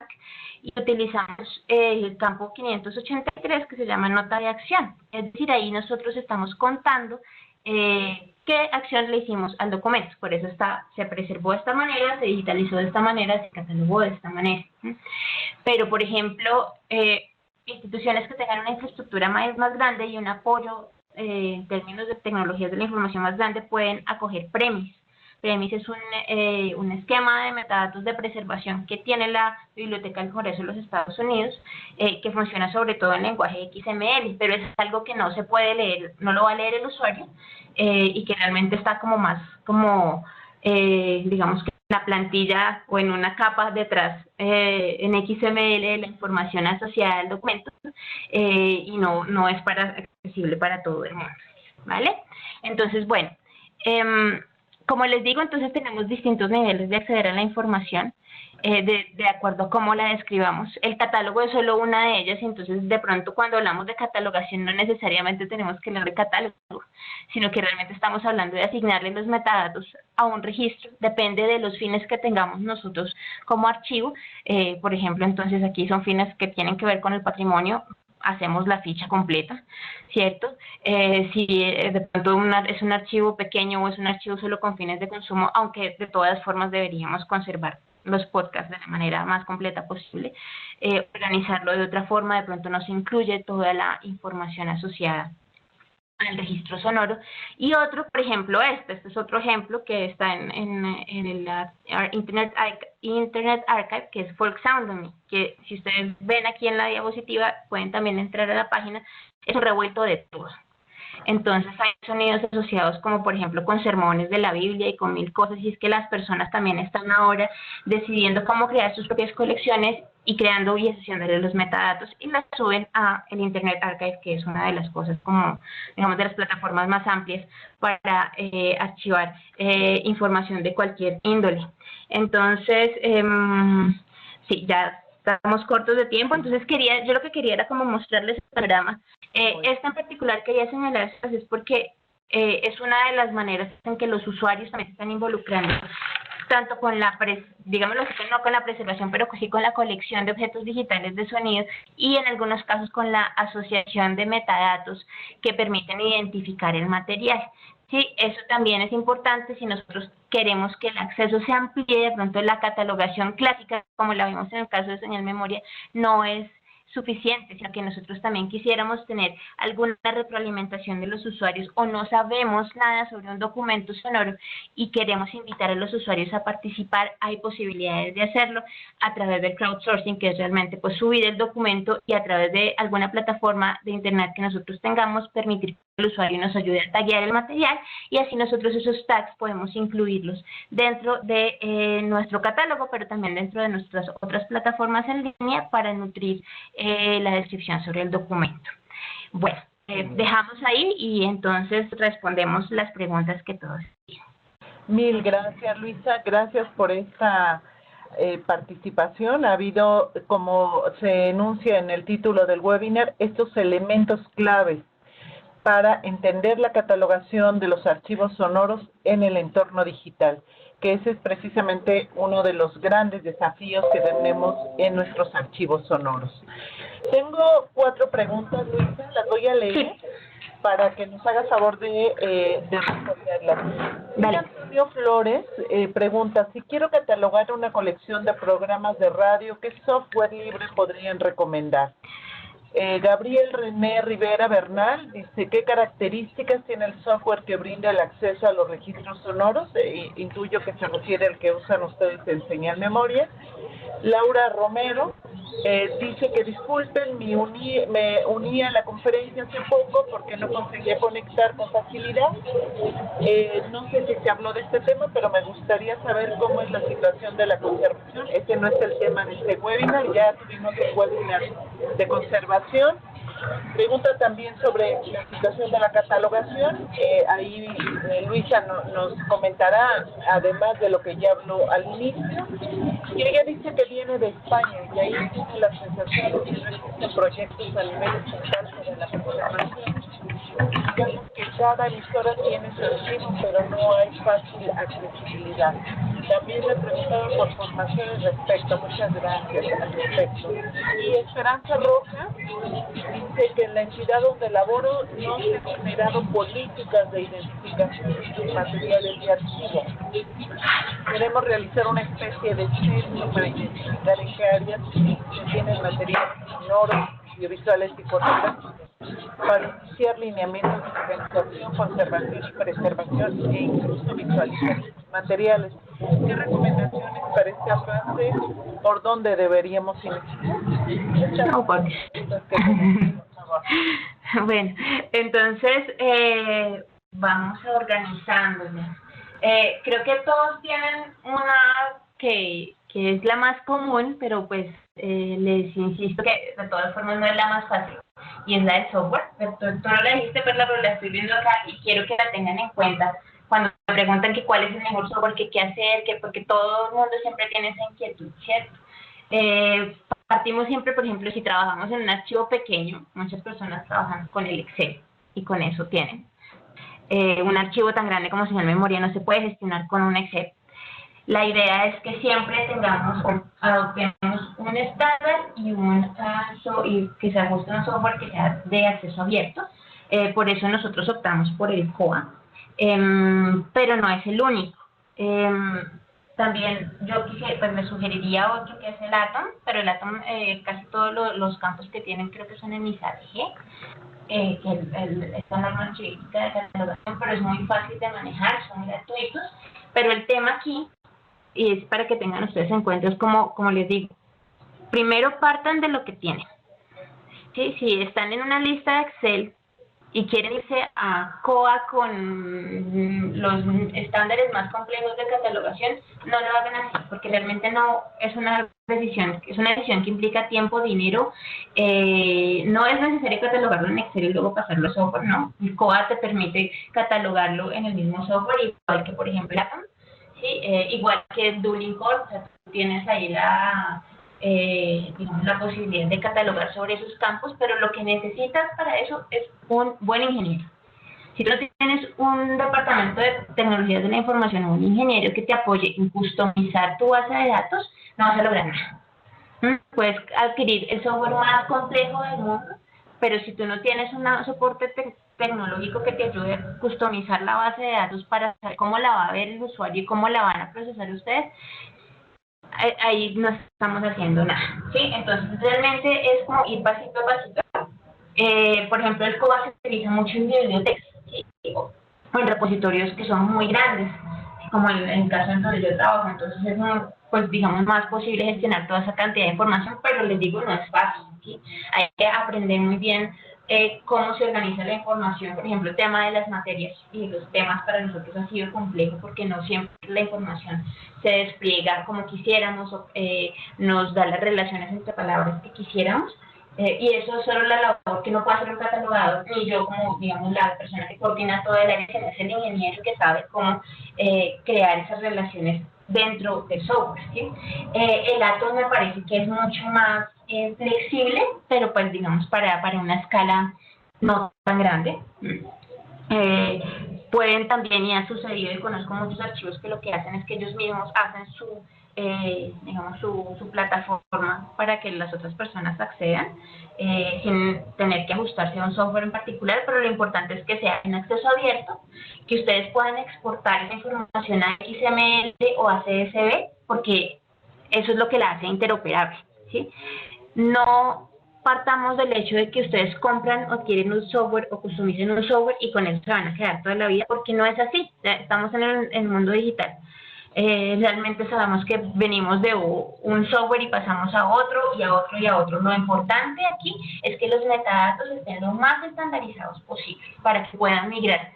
y utilizamos el campo 583 que se llama nota de acción, es decir, ahí nosotros estamos contando qué acción le hicimos al documento, por eso se preservó de esta manera, se digitalizó de esta manera, se catalogó de esta manera. Pero, por ejemplo, instituciones que tengan una infraestructura más grande y un apoyo en términos de tecnologías de la información más grande pueden acoger PREMIS. PREMIS es un esquema de metadatos de preservación que tiene la Biblioteca del Congreso de los Estados Unidos, que funciona sobre todo en lenguaje XML, pero es algo que no se puede leer, no lo va a leer el usuario, y que realmente está como más, digamos que en la plantilla o en una capa detrás en XML de la información asociada al documento, y no es accesible para todo el mundo, ¿vale? Entonces, bueno, como les digo, entonces tenemos distintos niveles de acceder a la información de acuerdo a cómo la describamos. El catálogo es solo una de ellas, entonces de pronto cuando hablamos de catalogación no necesariamente tenemos que hablar de catálogo, sino que realmente estamos hablando de asignarle los metadatos a un registro, depende de los fines que tengamos nosotros como archivo. Por ejemplo, entonces aquí son fines que tienen que ver con el patrimonio, hacemos la ficha completa, ¿cierto? Si de pronto es un archivo pequeño o es un archivo solo con fines de consumo, aunque de todas formas deberíamos conservar los podcasts de la manera más completa posible, organizarlo de otra forma, de pronto no se incluye toda la información asociada al registro sonoro. Y otro, por ejemplo, este es otro ejemplo que está en el Internet Archive, que es Folk Soundomy, que si ustedes ven aquí en la diapositiva, pueden también entrar a la página, es un revuelto de todo. Entonces hay sonidos asociados como por ejemplo con sermones de la Biblia y con 1000 cosas, y es que las personas también están ahora decidiendo cómo crear sus propias colecciones y creando y asociándole los metadatos y las suben a el Internet Archive, que es una de las cosas como, digamos, de las plataformas más amplias para archivar información de cualquier índole. Entonces, sí, ya estamos cortos de tiempo, entonces yo lo que quería era como mostrarles el panorama. Esta en particular quería señalarles es porque es una de las maneras en que los usuarios también se están involucrando, tanto con digámoslo así, no con la preservación, pero sí con la colección de objetos digitales de sonido y en algunos casos con la asociación de metadatos que permiten identificar el material. Sí, eso también es importante si nosotros queremos que el acceso se amplíe. De pronto la catalogación clásica, como la vimos en el caso de señal memoria, no es suficiente, sino que nosotros también quisiéramos tener alguna retroalimentación de los usuarios o no sabemos nada sobre un documento sonoro y queremos invitar a los usuarios a participar. Hay posibilidades de hacerlo a través del crowdsourcing, que es realmente pues subir el documento y a través de alguna plataforma de internet que nosotros tengamos permitir que el usuario nos ayude a taguear el material y así nosotros esos tags podemos incluirlos dentro de nuestro catálogo, pero también dentro de nuestras otras plataformas en línea para nutrir la descripción sobre el documento. Bueno, dejamos ahí y entonces respondemos las preguntas que todos tienen. Mil gracias, Luisa. Gracias por esta participación. Ha habido, como se enuncia en el título del webinar, estos elementos claves para entender la catalogación de los archivos sonoros en el entorno digital, que ese es precisamente uno de los grandes desafíos que tenemos en nuestros archivos sonoros. Tengo 4 preguntas, Luisa, las voy a leer para que nos haga favor de responderlas. Vale. Antonio Flores pregunta, si quiero catalogar una colección de programas de radio, ¿qué software libre podrían recomendar? Gabriel René Rivera Bernal dice, ¿qué características tiene el software que brinda el acceso a los registros sonoros? Intuyo que se refiere al que usan ustedes en señal memoria. Laura Romero dice que disculpen, me uní a la conferencia hace poco porque no conseguía conectar con facilidad. No sé si se habló de este tema, pero me gustaría saber cómo es la situación de la conservación. Ese no es el tema de este webinar, ya tuvimos el webinar de conservación. Pregunta también sobre la situación de la catalogación. Ahí Luisa nos comentará, además de lo que ya habló al inicio. Y ella dice que viene de España y ahí tiene la sensación de que no existen proyectos a nivel estatal sobre la conservación. Digamos que cada emisora tiene su archivo, pero no hay fácil accesibilidad. También le preguntaron por formación al respecto. Muchas gracias al respecto. Y Esperanza Roja dice que en la entidad donde laboro no se han generado políticas de identificación de materiales de archivo. Queremos realizar una especie de censo para identificar en qué áreas se tienen materiales sonoros, audiovisuales y fotográficos, para iniciar lineamientos de organización, conservación y preservación e incluso visualizar materiales. ¿Qué recomendaciones para esta fase? ¿Por dónde deberíamos iniciar? No, por favor. Bueno, entonces vamos organizándonos. Creo que todos tienen una que es la más común, pero pues les insisto que de todas formas no es la más fácil, y es la del software. Tú no la dijiste, pero la estoy viendo acá y quiero que la tengan en cuenta cuando me preguntan que cuál es el mejor software, que qué hacer, porque todo el mundo siempre tiene esa inquietud, ¿cierto? Partimos siempre, por ejemplo, si trabajamos en un archivo pequeño, muchas personas trabajan con el Excel y con eso tienen. Un archivo tan grande como señal memoria no se puede gestionar con un Excel. La idea es que siempre adoptemos un estándar y que se ajuste a un software que sea de acceso abierto. Por eso nosotros optamos por el COA, pero no es el único. También yo me sugeriría otro que es el Atom, pero el Atom casi todos los campos que tienen creo que son en ISADG, que esta norma archivística de catalogación, pero es muy fácil de manejar, son gratuitos. Pero el tema aquí, y es para que tengan ustedes en cuenta, es como les digo, primero partan de lo que tienen. ¿Sí? Si están en una lista de Excel y quieren irse a COA con los estándares más complejos de catalogación, no lo hagan así, porque realmente no es una decisión que implica tiempo, dinero. No es necesario catalogarlo en Excel y luego pasarlo a software, ¿no? El COA te permite catalogarlo en el mismo software, igual que por ejemplo Atom, ¿sí? Igual que Dueling Core, o sea, tú tienes ahí la posibilidad de catalogar sobre esos campos, pero lo que necesitas para eso es un buen ingeniero. Si tú tienes un departamento de tecnologías de la información o un ingeniero que te apoye en customizar tu base de datos, no vas a lograr nada. Puedes adquirir el software más complejo del mundo, pero si tú no tienes un soporte tecnológico que te ayude a customizar la base de datos para saber cómo la va a ver el usuario y cómo la van a procesar ustedes, ahí no estamos haciendo nada, ¿sí? Entonces realmente es como ir pasito a pasito. Por ejemplo, el COA se utiliza mucho en bibliotecas, ¿sí? O en repositorios que son muy grandes, como en el caso en donde yo trabajo. Entonces es pues digamos más posible gestionar toda esa cantidad de información, pero les digo, no es fácil, ¿sí? Hay que aprender muy bien cómo se organiza la información. Por ejemplo, el tema de las materias y los temas para nosotros ha sido complejo porque no siempre la información se despliega como quisiéramos, nos da las relaciones entre palabras que quisiéramos. Y eso es solo la labor que no puede hacer un catalogador, ni yo como, digamos, la persona que coordina todo el área, que es el ingeniero que sabe cómo crear esas relaciones dentro del software, ¿sí? El Atos me parece que es mucho más flexible, pero pues digamos para una escala no tan grande. Pueden también, y ha sucedido, y conozco muchos archivos que lo que hacen es que ellos mismos hacen digamos, su plataforma para que las otras personas accedan, sin tener que ajustarse a un software en particular, pero lo importante es que sea en acceso abierto, que ustedes puedan exportar esa información a XML o a CSV, porque eso es lo que la hace interoperable, ¿sí? No partamos del hecho de que ustedes compran o adquieren un software o customicen un software y con eso se van a quedar toda la vida, porque no es así. Estamos en el mundo digital. Realmente sabemos que venimos de un software y pasamos a otro y a otro y a otro. Lo importante aquí es que los metadatos estén lo más estandarizados posible para que puedan migrar,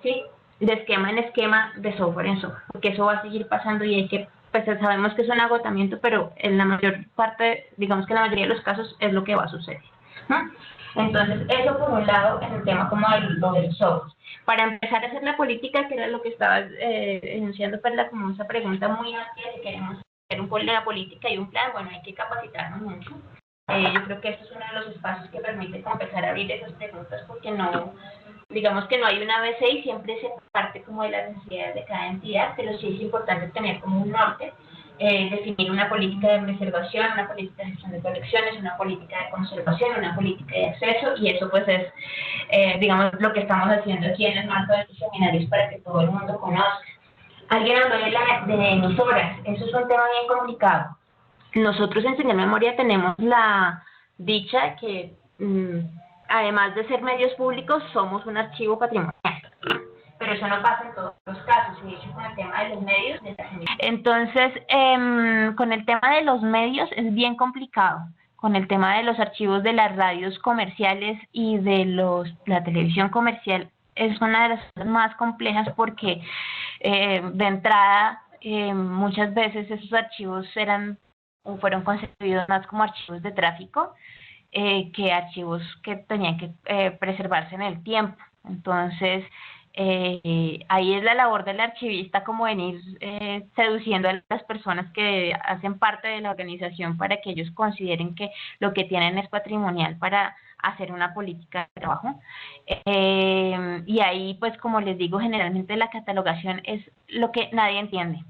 ¿sí?, de esquema en esquema, de software en software, porque eso va a seguir pasando y hay que, pues sabemos que es un agotamiento, pero en la mayor parte, digamos que en la mayoría de los casos es lo que va a suceder. Entonces, eso por un lado es el tema como lo del software. Para empezar a hacer la política, que era lo que estaba enunciando Perla, como esa pregunta muy amplia, si queremos hacer una política y un plan, bueno, hay que capacitarnos mucho. Yo creo que esto es uno de los espacios que permite empezar a abrir esas preguntas, porque no, digamos que no hay una ABC y siempre se parte como de las necesidades de cada entidad, pero sí es importante tener como un norte, definir una política de preservación, una política de gestión de colecciones, una política de conservación, una política de acceso, y eso pues es, digamos, lo que estamos haciendo aquí en el marco de estos seminarios para que todo el mundo conozca. Alguien habló de emisoras, eso es un tema bien complicado. Nosotros en Señal Memoria tenemos la dicha que, además de ser medios públicos, somos un archivo patrimonial. Pero eso no pasa en todos los casos, y de hecho con el tema de los medios. Entonces, con el tema de los medios es bien complicado. Con el tema de los archivos de las radios comerciales y de la televisión comercial es una de las cosas más complejas porque de entrada muchas veces esos archivos eran o fueron concebidos más como archivos de tráfico que archivos que tenían que preservarse en el tiempo. Entonces, ahí es la labor del archivista como venir seduciendo a las personas que hacen parte de la organización para que ellos consideren que lo que tienen es patrimonial para hacer una política de trabajo. Y ahí, pues como les digo, generalmente la catalogación es lo que nadie entiende.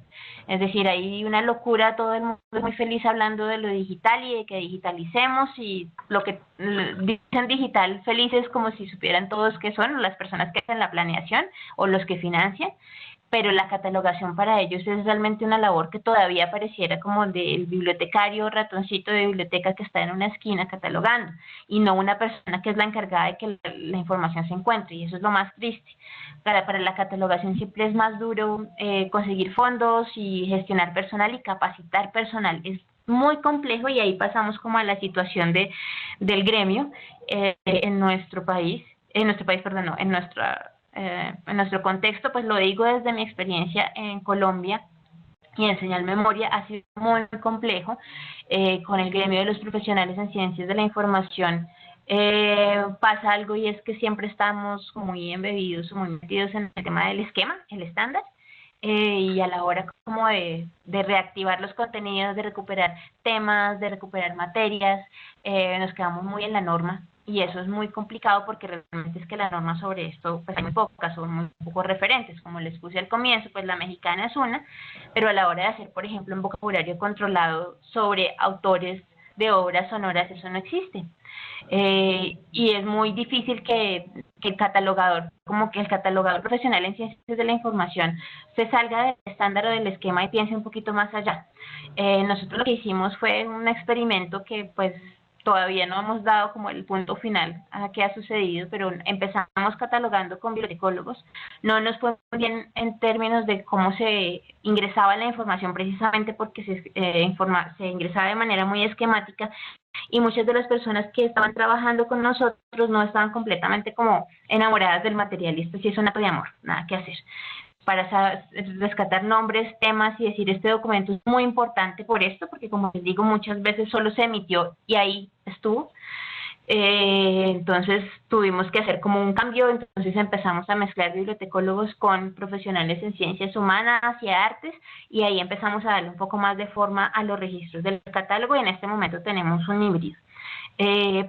Es decir, hay una locura, todo el mundo es muy feliz hablando de lo digital y de que digitalicemos, y lo que dicen digital felices como si supieran todos qué son, las personas que hacen la planeación o los que financian, pero la catalogación para ellos es realmente una labor que todavía pareciera como del bibliotecario ratoncito de biblioteca que está en una esquina catalogando, y no una persona que es la encargada de que la información se encuentre, y eso es lo más triste. Para la catalogación siempre es más duro conseguir fondos y gestionar personal y capacitar personal. Es muy complejo, y ahí pasamos como a la situación del gremio en nuestro país, perdón, no, en nuestro contexto. Pues lo digo desde mi experiencia en Colombia y en Señal Memoria, ha sido muy complejo con el gremio de los profesionales en ciencias de la información. Pasa algo, y es que siempre estamos muy embebidos o muy metidos en el tema del esquema, el estándar, y a la hora como de reactivar los contenidos, de recuperar temas, de recuperar materias, nos quedamos muy en la norma, y eso es muy complicado porque realmente es que la norma sobre esto pues hay muy pocas, son muy pocos referentes, como les puse al comienzo, pues la mexicana es una, pero a la hora de hacer, por ejemplo, un vocabulario controlado sobre autores de obras sonoras, eso no existe. Y es muy difícil que el catalogador, como que el catalogador profesional en ciencias de la información se salga del estándar o del esquema y piense un poquito más allá. Nosotros lo que hicimos fue un experimento que pues todavía no hemos dado como el punto final a qué ha sucedido, pero empezamos catalogando con bibliotecólogos. No nos fue muy bien en términos de cómo se ingresaba la información, precisamente porque se ingresaba de manera muy esquemática, y muchas de las personas que estaban trabajando con nosotros no estaban completamente como enamoradas del material, y esto sí es un acto de amor, nada que hacer. Para rescatar nombres, temas y decir este documento es muy importante por esto, porque como les digo, muchas veces solo se emitió y ahí estuvo. Entonces tuvimos que hacer como un cambio, entonces empezamos a mezclar bibliotecólogos con profesionales en ciencias humanas y artes, y ahí empezamos a darle un poco más de forma a los registros del catálogo, y en este momento tenemos un híbrido.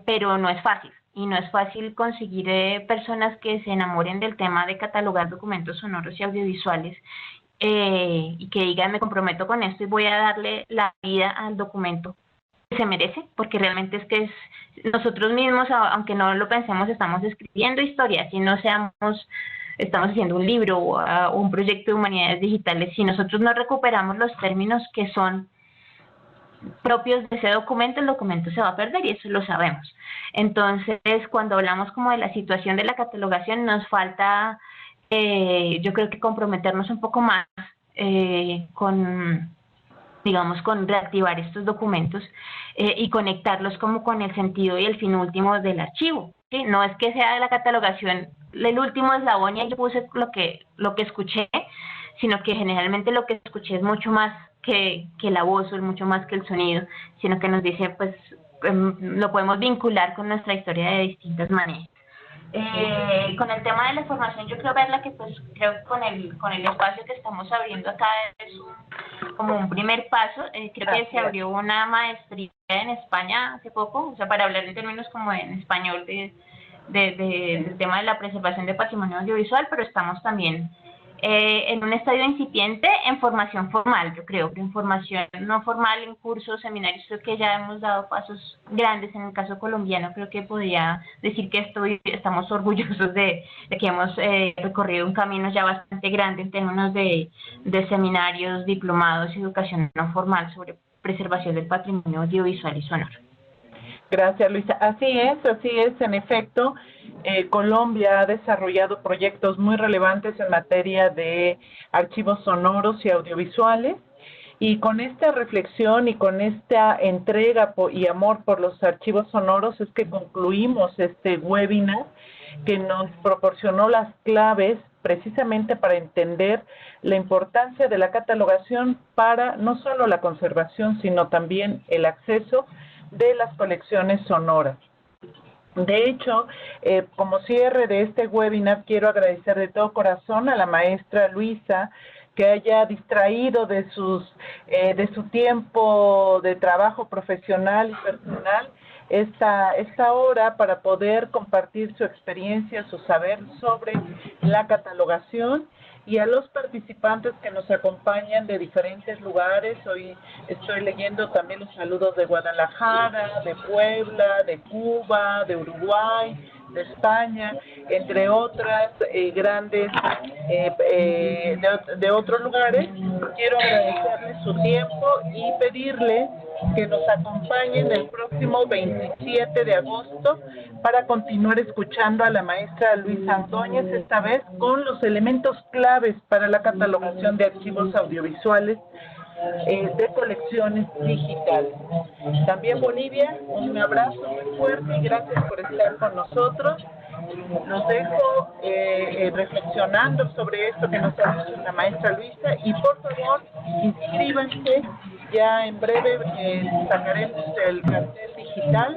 Pero no es fácil, y no es fácil conseguir personas que se enamoren del tema de catalogar documentos sonoros y audiovisuales, y que digan, me comprometo con esto y voy a darle la vida al documento que se merece, porque realmente es que nosotros mismos, aunque no lo pensemos, estamos escribiendo historias, y no estamos haciendo un libro o un proyecto de humanidades digitales. Si nosotros no recuperamos los términos que son propios de ese documento, el documento se va a perder, y eso lo sabemos. Entonces, cuando hablamos como de la situación de la catalogación, nos falta, yo creo que comprometernos un poco más con reactivar estos documentos, y conectarlos como con el sentido y el fin último del archivo, ¿sí? No es que sea de la catalogación el último eslabón y yo puse lo que escuché, sino que generalmente lo que escuché es mucho más que la voz, o mucho más que el sonido, sino que nos dice, pues, lo podemos vincular con nuestra historia de distintas maneras. Con el tema de la formación, yo creo verla que, pues, creo que con el espacio que estamos abriendo acá es como un primer paso. Creo que se abrió una maestría en España hace poco, o sea, para hablar en términos como en español del tema de la preservación de patrimonio audiovisual, pero estamos también en un estadio incipiente en formación formal, yo creo, en formación no formal, en cursos, seminarios. Creo que ya hemos dado pasos grandes en el caso colombiano. Creo que podría decir que estamos orgullosos de que hemos recorrido un camino ya bastante grande en términos de seminarios, diplomados y educación no formal sobre preservación del patrimonio audiovisual y sonoro. Gracias, Luisa. Así es, en efecto. Colombia ha desarrollado proyectos muy relevantes en materia de archivos sonoros y audiovisuales, y con esta reflexión y con esta entrega y amor por los archivos sonoros es que concluimos este webinar, que nos proporcionó las claves precisamente para entender la importancia de la catalogación para no solo la conservación, sino también el acceso de las colecciones sonoras. De hecho, como cierre de este webinar, quiero agradecer de todo corazón a la maestra Luisa que haya distraído de su tiempo de trabajo profesional y personal esta hora para poder compartir su experiencia, su saber sobre la catalogación, y a los participantes que nos acompañan de diferentes lugares. Hoy estoy leyendo también los saludos de Guadalajara, de Puebla, de Cuba, de Uruguay, de España, entre otras grandes de otros lugares. Quiero agradecerles su tiempo y pedirle que nos acompañen el próximo 27 de agosto para continuar escuchando a la maestra Luisa Ordóñez, esta vez con los elementos claves para la catalogación de archivos audiovisuales de colecciones digitales. También, Bolivia, un abrazo muy fuerte y gracias por estar con nosotros. Los dejo reflexionando sobre esto que nos ha dicho la maestra Luisa, y por favor inscríbanse. Ya en breve sacaremos el cartel digital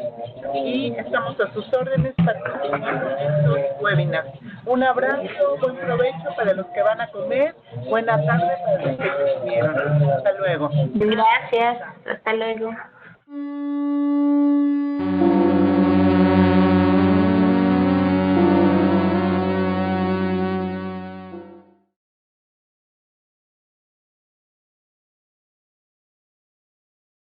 y estamos a sus órdenes para continuar con estos webinars. Un abrazo, buen provecho para los que van a comer, buena tarde para los que comieron. Hasta luego. Gracias, hasta luego.